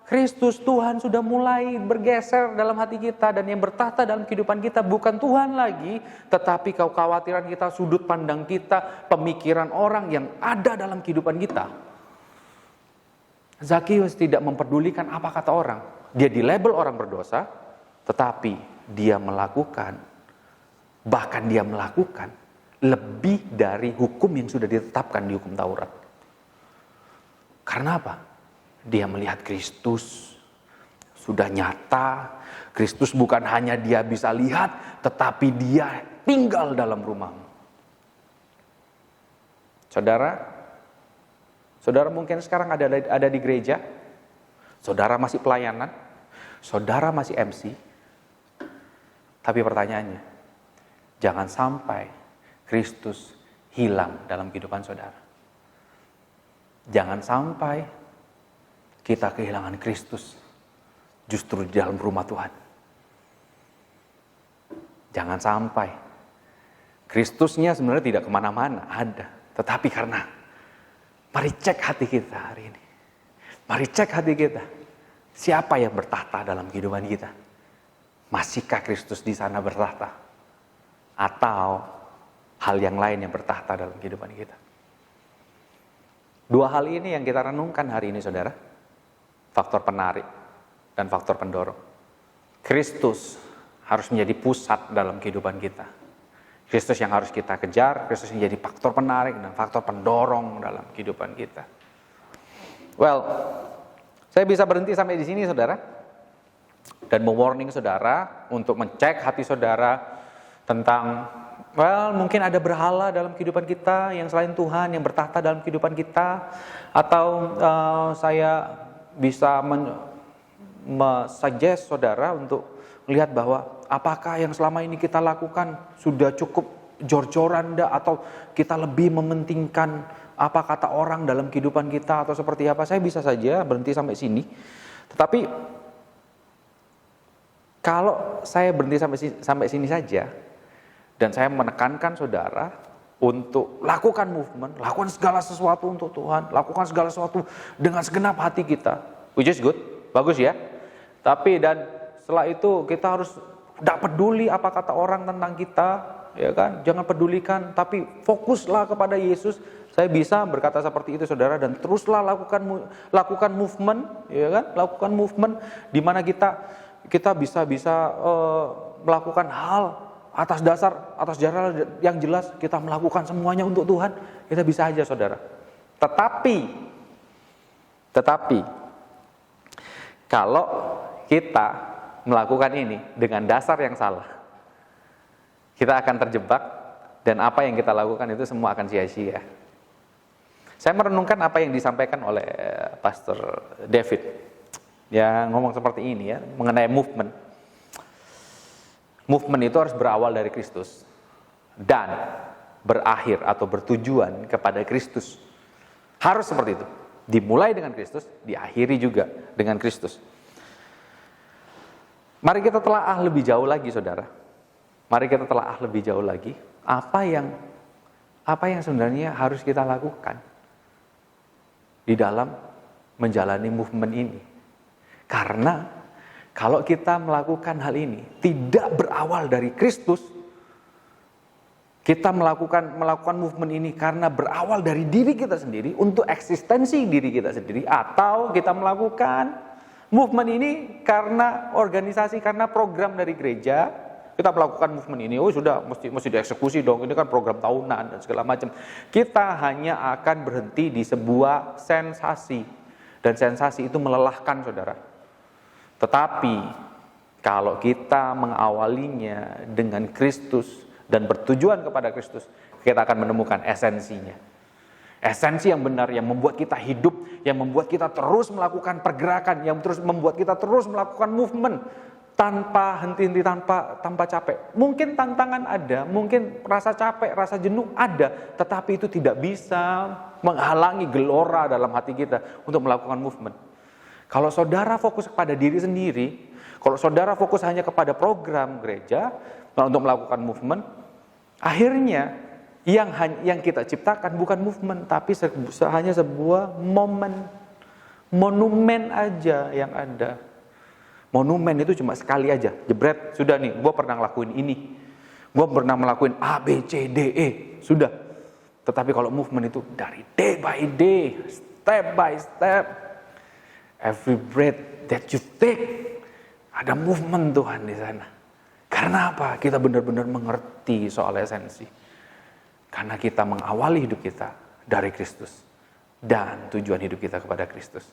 Kristus Tuhan sudah mulai bergeser dalam hati kita, dan yang bertahta dalam kehidupan kita bukan Tuhan lagi, tetapi kekhawatiran kita, sudut pandang kita, pemikiran orang yang ada dalam kehidupan kita. Zakius tidak memperdulikan apa kata orang. Dia dilabel orang berdosa, tetapi dia melakukan lebih dari hukum yang sudah ditetapkan di hukum Taurat. Karena apa? Dia melihat Kristus sudah nyata. Kristus bukan hanya dia bisa lihat, tetapi dia tinggal dalam rumahmu. Saudara mungkin sekarang ada di gereja, saudara masih pelayanan, saudara masih MC, tapi pertanyaannya, jangan sampai Kristus hilang dalam kehidupan saudara. Jangan sampai kita kehilangan Kristus justru di dalam rumah Tuhan. Jangan sampai Kristusnya sebenarnya tidak kemana-mana, ada, tetapi karena mari cek hati kita hari ini. Mari cek hati kita. Siapa yang bertahta dalam kehidupan kita? Masihkah Kristus di sana bertahta? Atau hal yang lain yang bertahta dalam kehidupan kita? Dua hal ini yang kita renungkan hari ini, saudara. Faktor penarik dan faktor pendorong. Kristus harus menjadi pusat dalam kehidupan kita. Kristus yang harus kita kejar, Kristus yang jadi faktor penarik dan faktor pendorong dalam kehidupan kita. Well, saya bisa berhenti sampai di sini, saudara. Dan mewarning saudara untuk mengecek hati saudara tentang, mungkin ada berhala dalam kehidupan kita yang selain Tuhan yang bertahta dalam kehidupan kita. Atau saya bisa suggest saudara untuk melihat bahwa apakah yang selama ini kita lakukan sudah cukup jor-joran atau kita lebih mementingkan apa kata orang dalam kehidupan kita atau seperti apa. Saya bisa saja berhenti sampai sini. Tetapi kalau saya berhenti sampai sini saja dan saya menekankan saudara untuk lakukan movement, lakukan segala sesuatu untuk Tuhan, lakukan segala sesuatu dengan segenap hati kita, which is good, bagus ya. Tapi dan setelah itu kita harus tidak peduli apa kata orang tentang kita, ya kan? Jangan pedulikan, tapi fokuslah kepada Yesus. Saya bisa berkata seperti itu saudara, dan teruslah lakukan movement, ya kan? Lakukan movement di mana kita bisa melakukan hal atas jalan yang jelas, kita melakukan semuanya untuk Tuhan, kita bisa aja saudara. Tetapi kalau kita melakukan ini dengan dasar yang salah, kita akan terjebak dan apa yang kita lakukan itu semua akan sia-sia. Saya merenungkan apa yang disampaikan oleh Pastor David yang ngomong seperti ini ya, mengenai movement. Movement itu harus berawal dari Kristus dan berakhir atau bertujuan kepada Kristus. Harus seperti itu. Dimulai dengan Kristus, diakhiri juga dengan Kristus. Mari kita telaah lebih jauh lagi saudara. Mari kita telaah lebih jauh lagi apa yang sebenarnya harus kita lakukan di dalam menjalani movement ini. Karena kalau kita melakukan hal ini tidak berawal dari Kristus, kita melakukan movement ini karena berawal dari diri kita sendiri, untuk eksistensi diri kita sendiri, atau kita melakukan movement ini karena organisasi, karena program dari gereja, kita melakukan movement ini, sudah mesti dieksekusi dong, ini kan program tahunan dan segala macam. Kita hanya akan berhenti di sebuah sensasi, dan sensasi itu melelahkan saudara. Tetapi kalau kita mengawalinya dengan Kristus dan bertujuan kepada Kristus, kita akan menemukan esensinya. Esensi yang benar yang membuat kita hidup, yang membuat kita terus melakukan pergerakan, yang terus membuat kita terus melakukan movement tanpa henti-henti, tanpa capek. Mungkin tantangan ada, mungkin rasa capek, rasa jenuh ada, tetapi itu tidak bisa menghalangi gelora dalam hati kita untuk melakukan movement. Kalau saudara fokus kepada diri sendiri, kalau saudara fokus hanya kepada program gereja untuk melakukan movement, akhirnya yang kita ciptakan bukan movement, tapi hanya sebuah monumen aja yang ada. Monumen itu cuma sekali aja, jebret, sudah nih, gue pernah ngelakuin ini, gue pernah melakuin A, B, C, D, E, sudah. Tetapi kalau movement itu dari day by day, step by step, every breath that you take, ada movement Tuhan di sana. Karena apa? Kita benar-benar mengerti soal esensi. Karena kita mengawali hidup kita dari Kristus dan tujuan hidup kita kepada Kristus.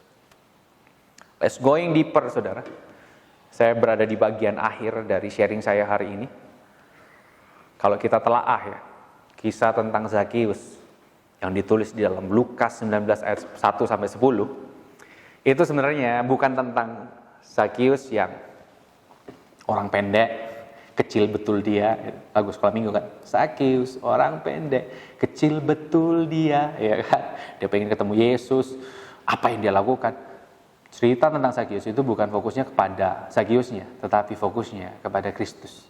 Let's going deeper, saudara. Saya berada di bagian akhir dari sharing saya hari ini. Kalau kita telaah ya, kisah tentang Zakius yang ditulis di dalam Lukas 19 ayat 1 sampai 10. Itu sebenarnya bukan tentang Zakius yang orang pendek, kecil betul dia, lagu sekolah minggu kan, Zakius orang pendek, kecil betul dia, ya kan, dia pengen ketemu Yesus, apa yang dia lakukan. Cerita tentang Zakius itu bukan fokusnya kepada Zakiusnya, tetapi fokusnya kepada Kristus.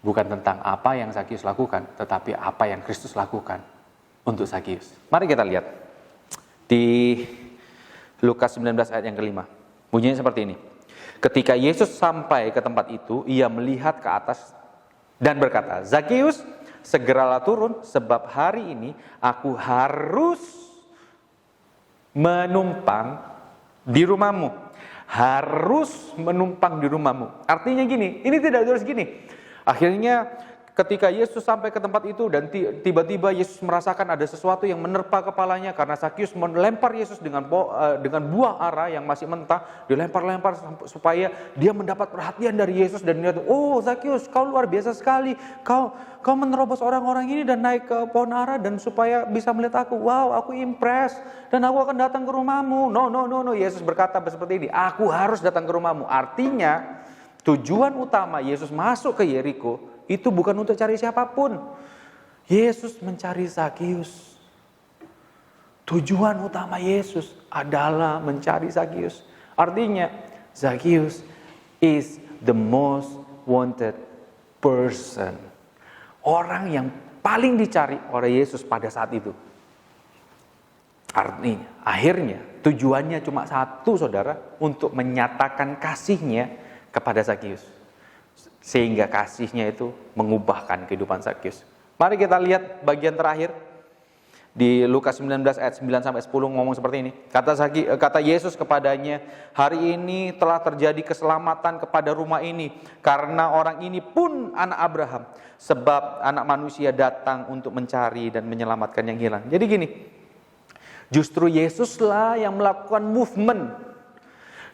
Bukan tentang apa yang Zakius lakukan, tetapi apa yang Kristus lakukan untuk Zakius. Mari kita lihat di Lukas 19 ayat yang kelima. Bunyinya seperti ini. Ketika Yesus sampai ke tempat itu, ia melihat ke atas dan berkata, Zakius, segeralah turun, sebab hari ini aku harus menumpang di rumahmu. Harus menumpang di rumahmu. Artinya gini, ini tidak terus gini. Akhirnya ketika Yesus sampai ke tempat itu dan tiba-tiba Yesus merasakan ada sesuatu yang menerpa kepalanya karena Zakius melempar Yesus dengan buah ara yang masih mentah, dilempar-lempar supaya dia mendapat perhatian dari Yesus dan dia, oh Zakius, kau luar biasa sekali, kau menerobos orang-orang ini dan naik ke pohon ara dan supaya bisa melihat aku. Wow, aku impress dan aku akan datang ke rumahmu. No. Yesus berkata seperti ini, aku harus datang ke rumahmu. Artinya tujuan utama Yesus masuk ke Yeriko itu bukan untuk cari siapapun. Yesus mencari Zakius. Tujuan utama Yesus adalah mencari Zakius. Artinya Zakius is the most wanted person. Orang yang paling dicari oleh Yesus pada saat itu. Artinya, akhirnya tujuannya cuma satu, saudara, untuk menyatakan kasihnya kepada Zakius. Sehingga kasihnya itu mengubahkan kehidupan Zakius. Mari kita lihat bagian terakhir di Lukas 19 ayat 9 sampai 10 ngomong seperti ini. Kata Yesus kepadanya, hari ini telah terjadi keselamatan kepada rumah ini karena orang ini pun anak Abraham, sebab anak manusia datang untuk mencari dan menyelamatkan yang hilang. Jadi gini, justru Yesuslah yang melakukan movement.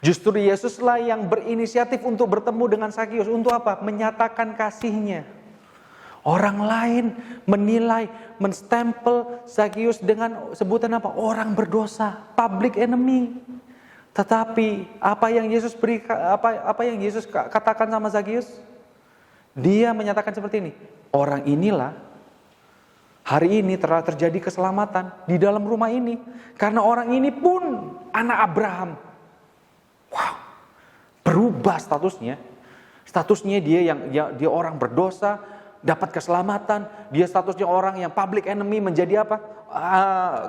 Justru Yesuslah yang berinisiatif untuk bertemu dengan Zakius. Untuk apa? Menyatakan kasihnya. Orang lain menilai, menstempel Zakius dengan sebutan apa? Orang berdosa, public enemy. Tetapi apa yang Yesus katakan sama Zakius? Dia menyatakan seperti ini. Orang inilah hari ini telah terjadi keselamatan di dalam rumah ini karena orang ini pun anak Abraham. Wow, berubah statusnya. Statusnya dia orang berdosa, dapat keselamatan. Dia statusnya orang yang public enemy menjadi apa?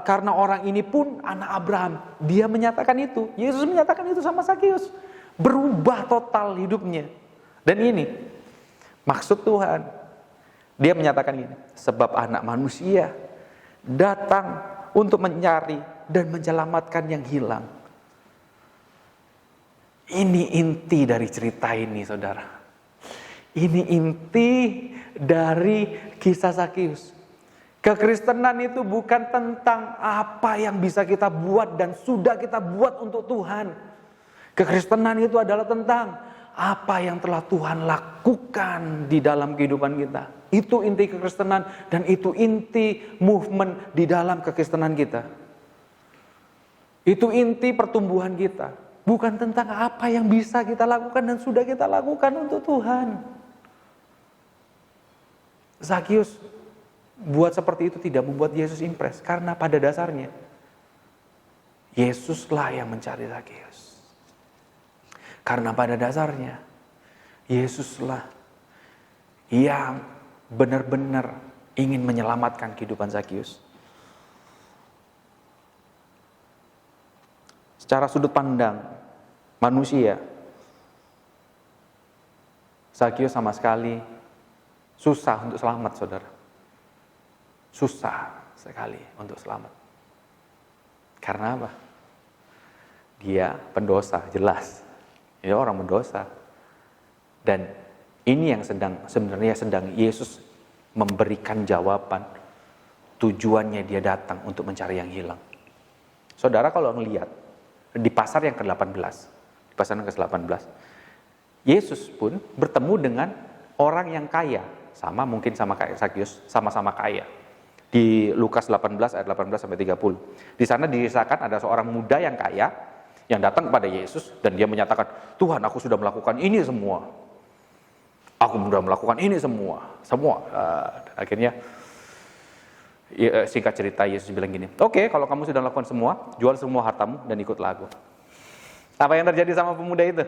Karena orang ini pun anak Abraham. Dia menyatakan itu. Yesus menyatakan itu sama Zakius. Berubah total hidupnya. Dan ini maksud Tuhan. Dia menyatakan ini. Sebab anak manusia datang untuk mencari dan menyelamatkan yang hilang. Ini inti dari cerita ini, saudara. Ini inti dari kisah Zakius. Kekristenan itu bukan tentang apa yang bisa kita buat dan sudah kita buat untuk Tuhan. Kekristenan itu adalah tentang apa yang telah Tuhan lakukan di dalam kehidupan kita. Itu inti kekristenan dan itu inti movement di dalam kekristenan kita. Itu inti pertumbuhan kita. Bukan tentang apa yang bisa kita lakukan dan sudah kita lakukan untuk Tuhan. Zakius buat seperti itu tidak membuat Yesus impress. Karena pada dasarnya, Yesuslah yang mencari Zakius. Karena pada dasarnya, Yesuslah yang benar-benar ingin menyelamatkan kehidupan Zakius. Secara sudut pandang manusia, Zakius sama sekali susah untuk selamat, saudara. Susah sekali untuk selamat. Karena apa? Dia pendosa, jelas. Dia orang mendosa. Dan ini yang sebenarnya sedang Yesus memberikan jawaban. Tujuannya dia datang untuk mencari yang hilang. Saudara kalau melihat di pasar yang ke-18, di pasar yang ke-18, Yesus pun bertemu dengan orang yang kaya, mungkin sama kayak Zakius, sama-sama kaya. Di Lukas 18 ayat 18 sampai 30. Di sana dikisahkan ada seorang muda yang kaya yang datang kepada Yesus dan dia menyatakan, "Tuhan, aku sudah melakukan ini semua. Aku sudah melakukan ini semua." Akhirnya singkat cerita Yesus bilang gini, "Oke, kalau kamu sudah lakukan semua, jual semua hartamu dan ikutlah aku." Apa yang terjadi sama pemuda itu?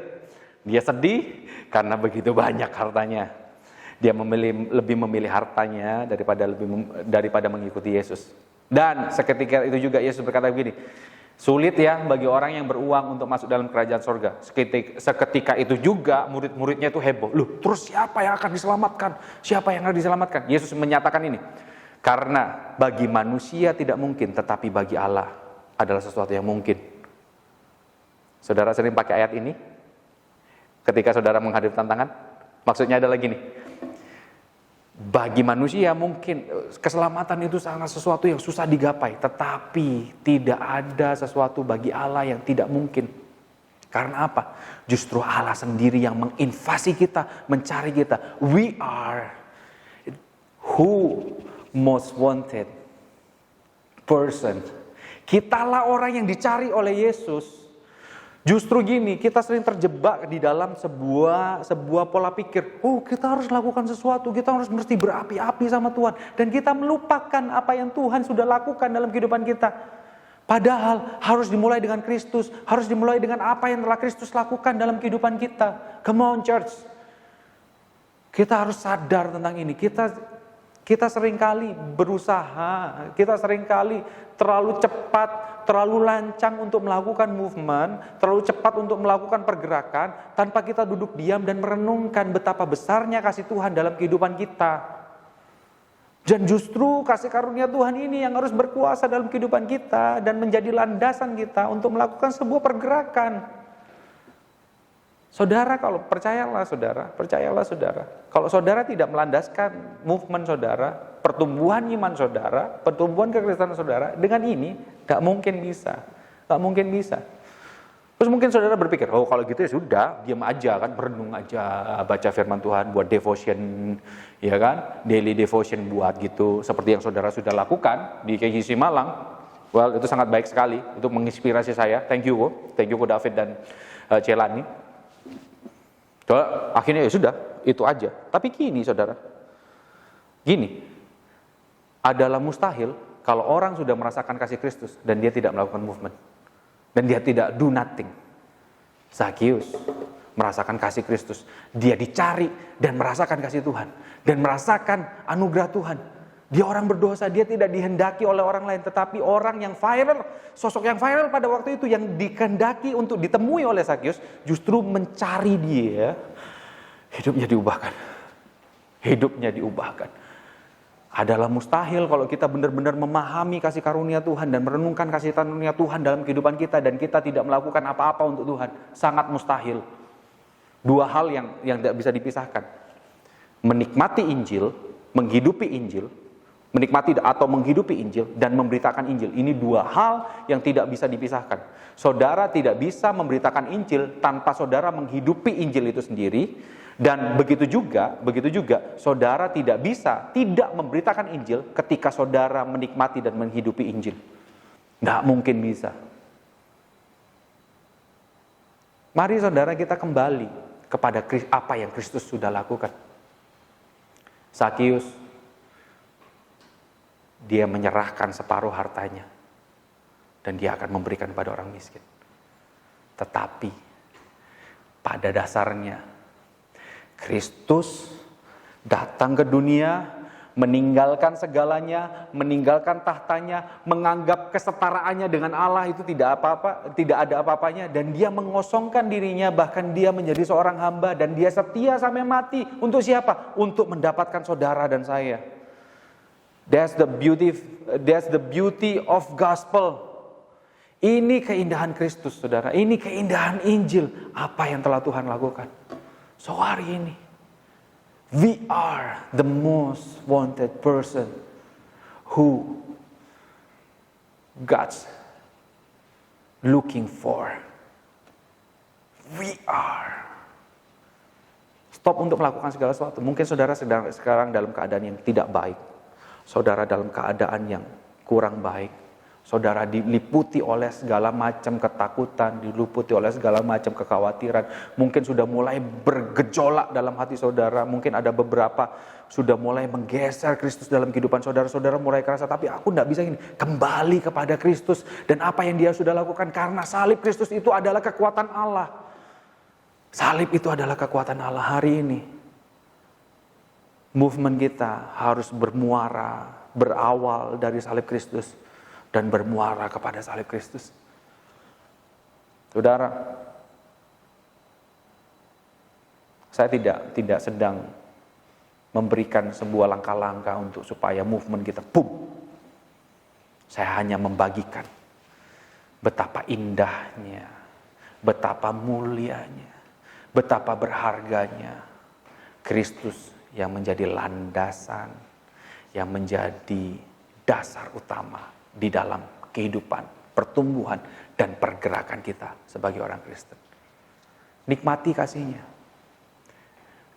Dia sedih karena begitu banyak hartanya. Dia lebih memilih hartanya daripada mengikuti Yesus. Dan seketika itu juga Yesus berkata begini, sulit ya bagi orang yang beruang untuk masuk dalam kerajaan sorga. Seketika itu juga murid-muridnya itu heboh. Loh, terus siapa yang akan diselamatkan? Siapa yang akan diselamatkan? Yesus menyatakan ini. Karena bagi manusia tidak mungkin, tetapi bagi Allah adalah sesuatu yang mungkin. Saudara sering pakai ayat ini ketika saudara menghadapi tantangan. Maksudnya adalah gini. Bagi manusia mungkin keselamatan itu sangat sesuatu yang susah digapai, tetapi tidak ada sesuatu bagi Allah yang tidak mungkin. Karena apa? Justru Allah sendiri yang menginvasi kita, mencari kita. We are who most wanted person. Kitalah orang yang dicari oleh Yesus. Justru gini, kita sering terjebak di dalam sebuah pola pikir. Oh, kita harus lakukan sesuatu, kita harus mesti berapi-api sama Tuhan. Dan kita melupakan apa yang Tuhan sudah lakukan dalam kehidupan kita. Padahal harus dimulai dengan Kristus, harus dimulai dengan apa yang telah Kristus lakukan dalam kehidupan kita. Come on church. Kita harus sadar tentang ini. Kita seringkali berusaha, kita seringkali terlalu cepat, terlalu lancang untuk melakukan movement, terlalu cepat untuk melakukan pergerakan, tanpa kita duduk diam dan merenungkan betapa besarnya kasih Tuhan dalam kehidupan kita. Dan justru kasih karunia Tuhan ini yang harus berkuasa dalam kehidupan kita dan menjadi landasan kita untuk melakukan sebuah pergerakan. Saudara, kalau percayalah saudara, kalau saudara tidak melandaskan movement saudara, pertumbuhan iman saudara, pertumbuhan kekristenan saudara, dengan ini gak mungkin bisa. Terus mungkin saudara berpikir, oh kalau gitu ya sudah, diam aja kan, merenung aja, baca firman Tuhan, buat devotion, ya kan, daily devotion buat gitu, seperti yang saudara sudah lakukan di KJC Malang. Well, itu sangat baik sekali, itu menginspirasi saya. Thank you David dan Celani. Akhirnya ya sudah, itu aja. Tapi gini saudara, adalah mustahil kalau orang sudah merasakan kasih Kristus dan dia tidak melakukan movement. Dan dia tidak do nothing. Zakius merasakan kasih Kristus. Dia dicari dan merasakan kasih Tuhan. Dan merasakan anugerah Tuhan. Dia orang berdosa, dia tidak dihendaki oleh orang lain. Tetapi orang yang viral, sosok yang viral pada waktu itu yang dikehendaki untuk ditemui oleh Zakius, justru mencari dia, hidupnya diubahkan. Adalah mustahil kalau kita benar-benar memahami kasih karunia Tuhan dan merenungkan kasih karunia Tuhan dalam kehidupan kita dan kita tidak melakukan apa-apa untuk Tuhan. Sangat mustahil. Dua hal yang tidak bisa dipisahkan. Menikmati Injil, menghidupi Injil, menikmati atau menghidupi Injil dan memberitakan Injil. Ini dua hal yang tidak bisa dipisahkan. Saudara tidak bisa memberitakan Injil tanpa saudara menghidupi Injil itu sendiri. Dan begitu juga saudara tidak bisa tidak memberitakan Injil ketika saudara menikmati dan menghidupi Injil. Nggak mungkin bisa. Mari saudara kita kembali kepada apa yang Kristus sudah lakukan. Zakius, dia menyerahkan separuh hartanya dan dia akan memberikan pada orang miskin. Tetapi pada dasarnya Kristus datang ke dunia, meninggalkan segalanya, meninggalkan tahtanya, menganggap kesetaraannya dengan Allah itu tidak ada apa-apanya, dan dia mengosongkan dirinya, bahkan dia menjadi seorang hamba dan dia setia sampai mati. Untuk siapa? Untuk mendapatkan saudara dan saya. That's the beauty of gospel. Ini keindahan Kristus, saudara. Ini keindahan Injil. Apa yang telah Tuhan lakukan. So hari ini, we are the most wanted person who God's looking for. We are. Stop untuk melakukan segala sesuatu. Mungkin saudara sekarang dalam keadaan yang tidak baik. Saudara dalam keadaan yang kurang baik. Saudara diliputi oleh segala macam ketakutan, diliputi oleh segala macam kekhawatiran. Mungkin sudah mulai bergejolak dalam hati saudara. Mungkin ada beberapa sudah mulai menggeser Kristus dalam kehidupan saudara. Saudara mulai kerasa, tapi aku tidak bisa ini. Kembali kepada Kristus dan apa yang dia sudah lakukan. Karena salib Kristus itu adalah kekuatan Allah. Salib itu adalah kekuatan Allah hari ini. Movement kita harus bermuara, berawal dari salib Kristus. Dan bermuara kepada salib Kristus. Saudara, saya tidak sedang memberikan sebuah langkah-langkah untuk supaya movement kita boom. Saya hanya membagikan betapa indahnya, betapa mulianya, betapa berharganya Kristus yang menjadi landasan, yang menjadi dasar utama di dalam kehidupan, pertumbuhan, dan pergerakan kita sebagai orang Kristen. Nikmati kasih-Nya.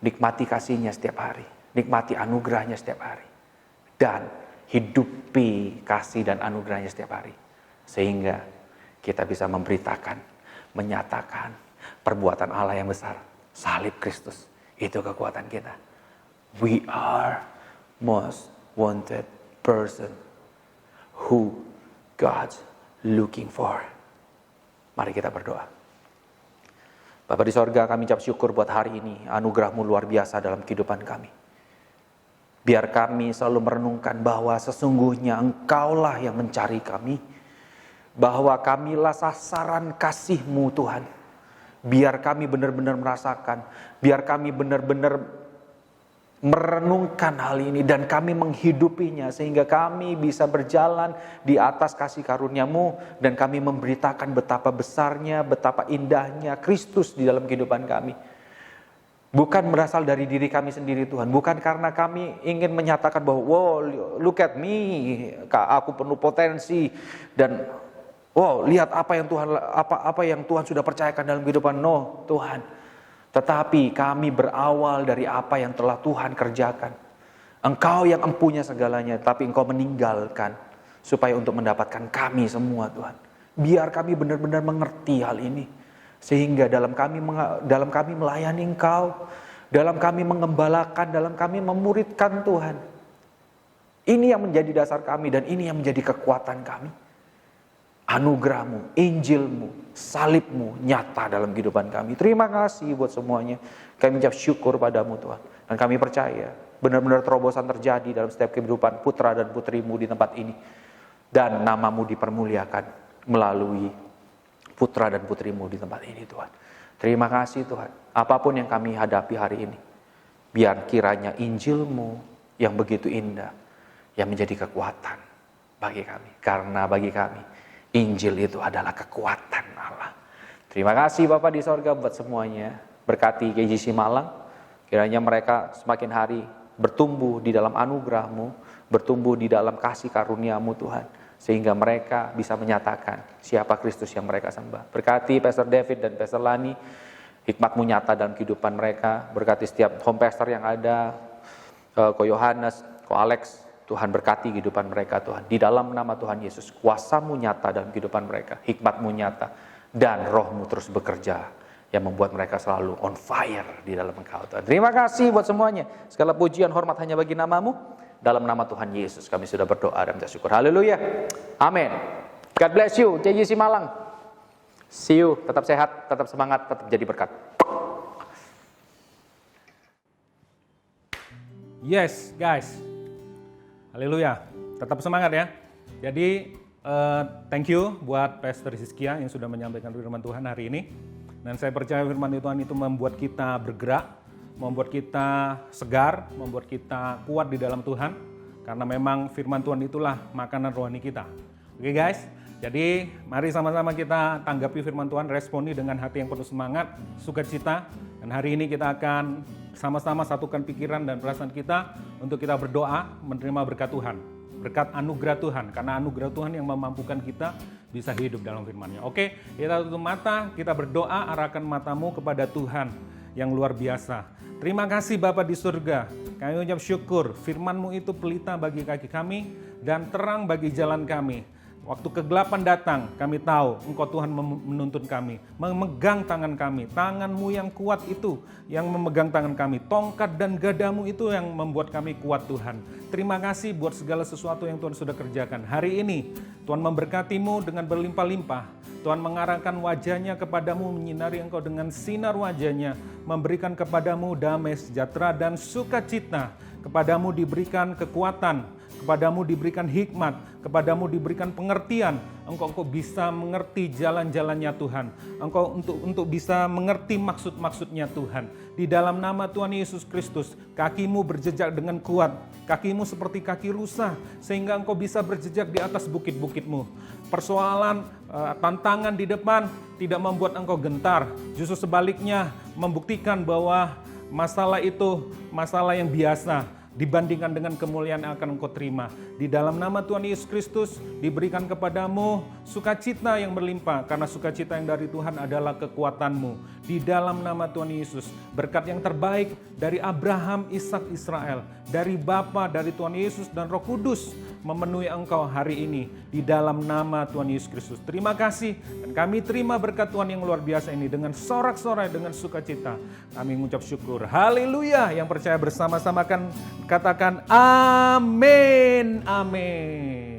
Nikmati kasih-Nya setiap hari. Nikmati anugerah-Nya setiap hari. Dan hidupi kasih dan anugerah-Nya setiap hari. Sehingga kita bisa memberitakan, menyatakan perbuatan Allah yang besar. Salib Kristus, itu kekuatan kita. We are most wanted person who God's looking for. Mari kita berdoa. Bapa di sorga, kami ucap syukur buat hari ini. Anugerah-Mu luar biasa dalam kehidupan kami. Biar kami selalu merenungkan bahwa sesungguhnya Engkaulah yang mencari kami. Bahwa kamilah sasaran kasih-Mu Tuhan. Biar kami benar-benar merasakan. Biar kami benar-benar merenungkan hal ini dan kami menghidupinya sehingga kami bisa berjalan di atas kasih karunia-Mu dan kami memberitakan betapa besarnya, betapa indahnya Kristus di dalam kehidupan kami. Bukan berasal dari diri kami sendiri Tuhan, bukan karena kami ingin menyatakan bahwa wow, look at me, aku penuh potensi dan wow, lihat apa yang Tuhan sudah percayakan dalam kehidupan. No, Tuhan. Tetapi kami berawal dari apa yang telah Tuhan kerjakan. Engkau yang empunya segalanya, tapi Engkau meninggalkan supaya untuk mendapatkan kami semua Tuhan. Biar kami benar-benar mengerti hal ini. Sehingga dalam kami melayani Engkau, dalam kami mengembalakan, dalam kami memuridkan Tuhan. Ini yang menjadi dasar kami dan ini yang menjadi kekuatan kami. Anugerah-Mu, Injil-Mu, salib-Mu nyata dalam kehidupan kami. Terima kasih buat semuanya. Kami ucap syukur padamu Tuhan. Dan kami percaya benar-benar terobosan terjadi dalam setiap kehidupan putra dan putri-Mu di tempat ini. Dan nama-Mu dipermuliakan melalui putra dan putri-Mu di tempat ini Tuhan. Terima kasih Tuhan. Apapun yang kami hadapi hari ini, biar kiranya Injil-Mu yang begitu indah, yang menjadi kekuatan bagi kami. Karena bagi kami, Injil itu adalah kekuatan Allah. Terima kasih Bapa di sorga buat semuanya. Berkati KJC Malang. Kiranya mereka semakin hari bertumbuh di dalam anugerah-Mu. Bertumbuh di dalam kasih karunia-Mu Tuhan. Sehingga mereka bisa menyatakan siapa Kristus yang mereka sembah. Berkati Pastor David dan Pastor Lani. Hikmat-Mu nyata dalam kehidupan mereka. Berkati setiap home pastor yang ada. Ko Yohanes, Ko Alex. Tuhan berkati kehidupan mereka Tuhan. Di dalam nama Tuhan Yesus, kuasa-Mu nyata dalam kehidupan mereka. Hikmat-Mu nyata. Dan Roh-Mu terus bekerja. Yang membuat mereka selalu on fire di dalam Engkau Tuhan. Terima kasih buat semuanya. Segala pujian hormat hanya bagi nama-Mu. Dalam nama Tuhan Yesus kami sudah berdoa dan bersyukur. Haleluya. Amin. God bless you. JJC Malang. See you. Tetap sehat, tetap semangat, tetap jadi berkat. Yes, guys. Haleluya, tetap semangat ya. Jadi thank you buat Pastor Hizkia yang sudah menyampaikan firman Tuhan hari ini. Dan saya percaya firman Tuhan itu membuat kita bergerak, membuat kita segar, membuat kita kuat di dalam Tuhan. Karena memang firman Tuhan itulah makanan rohani kita. Oke guys, jadi mari sama-sama kita tanggapi firman Tuhan, responi dengan hati yang penuh semangat, sukacita. Dan hari ini kita akan sama-sama satukan pikiran dan perasaan kita untuk kita berdoa menerima berkat Tuhan. Berkat anugerah Tuhan, karena anugerah Tuhan yang memampukan kita bisa hidup dalam firman-Nya. Oke, kita tutup mata, kita berdoa, arahkan matamu kepada Tuhan yang luar biasa. Terima kasih Bapa di surga, kami ucap syukur, firman-Mu itu pelita bagi kaki kami dan terang bagi jalan kami. Waktu kegelapan datang, kami tahu Engkau Tuhan menuntun kami, memegang tangan kami. Tangan-Mu yang kuat itu yang memegang tangan kami. Tongkat dan gadamu itu yang membuat kami kuat Tuhan. Terima kasih buat segala sesuatu yang Tuhan sudah kerjakan. Hari ini Tuhan memberkati-Mu dengan berlimpah-limpah. Tuhan mengarahkan wajah-Nya kepadamu, menyinari engkau dengan sinar wajah-Nya, memberikan kepadamu damai sejahtera dan sukacita. Kepadamu diberikan kekuatan, kepadamu diberikan hikmat, kepadamu diberikan pengertian. Engkau bisa mengerti jalan-jalannya Tuhan. Engkau untuk bisa mengerti maksud-maksudnya Tuhan. Di dalam nama Tuhan Yesus Kristus, kakimu berjejak dengan kuat. Kakimu seperti kaki rusa, sehingga engkau bisa berjejak di atas bukit-bukitmu. Persoalan, tantangan di depan tidak membuat engkau gentar. Justru sebaliknya membuktikan bahwa masalah itu masalah yang biasa dibandingkan dengan kemuliaan yang akan engkau terima. Di dalam nama Tuhan Yesus Kristus diberikan kepadamu sukacita yang berlimpah, karena sukacita yang dari Tuhan adalah kekuatanmu. Di dalam nama Tuhan Yesus, berkat yang terbaik dari Abraham, Ishak, Israel, dari Bapa, dari Tuhan Yesus dan Roh Kudus memenuhi engkau hari ini di dalam nama Tuhan Yesus Kristus. Terima kasih, dan kami terima berkat Tuhan yang luar biasa ini dengan sorak-sorai, dengan sukacita. Kami mengucap syukur. Haleluya. Yang percaya bersama-sama kan katakan amin. Amin.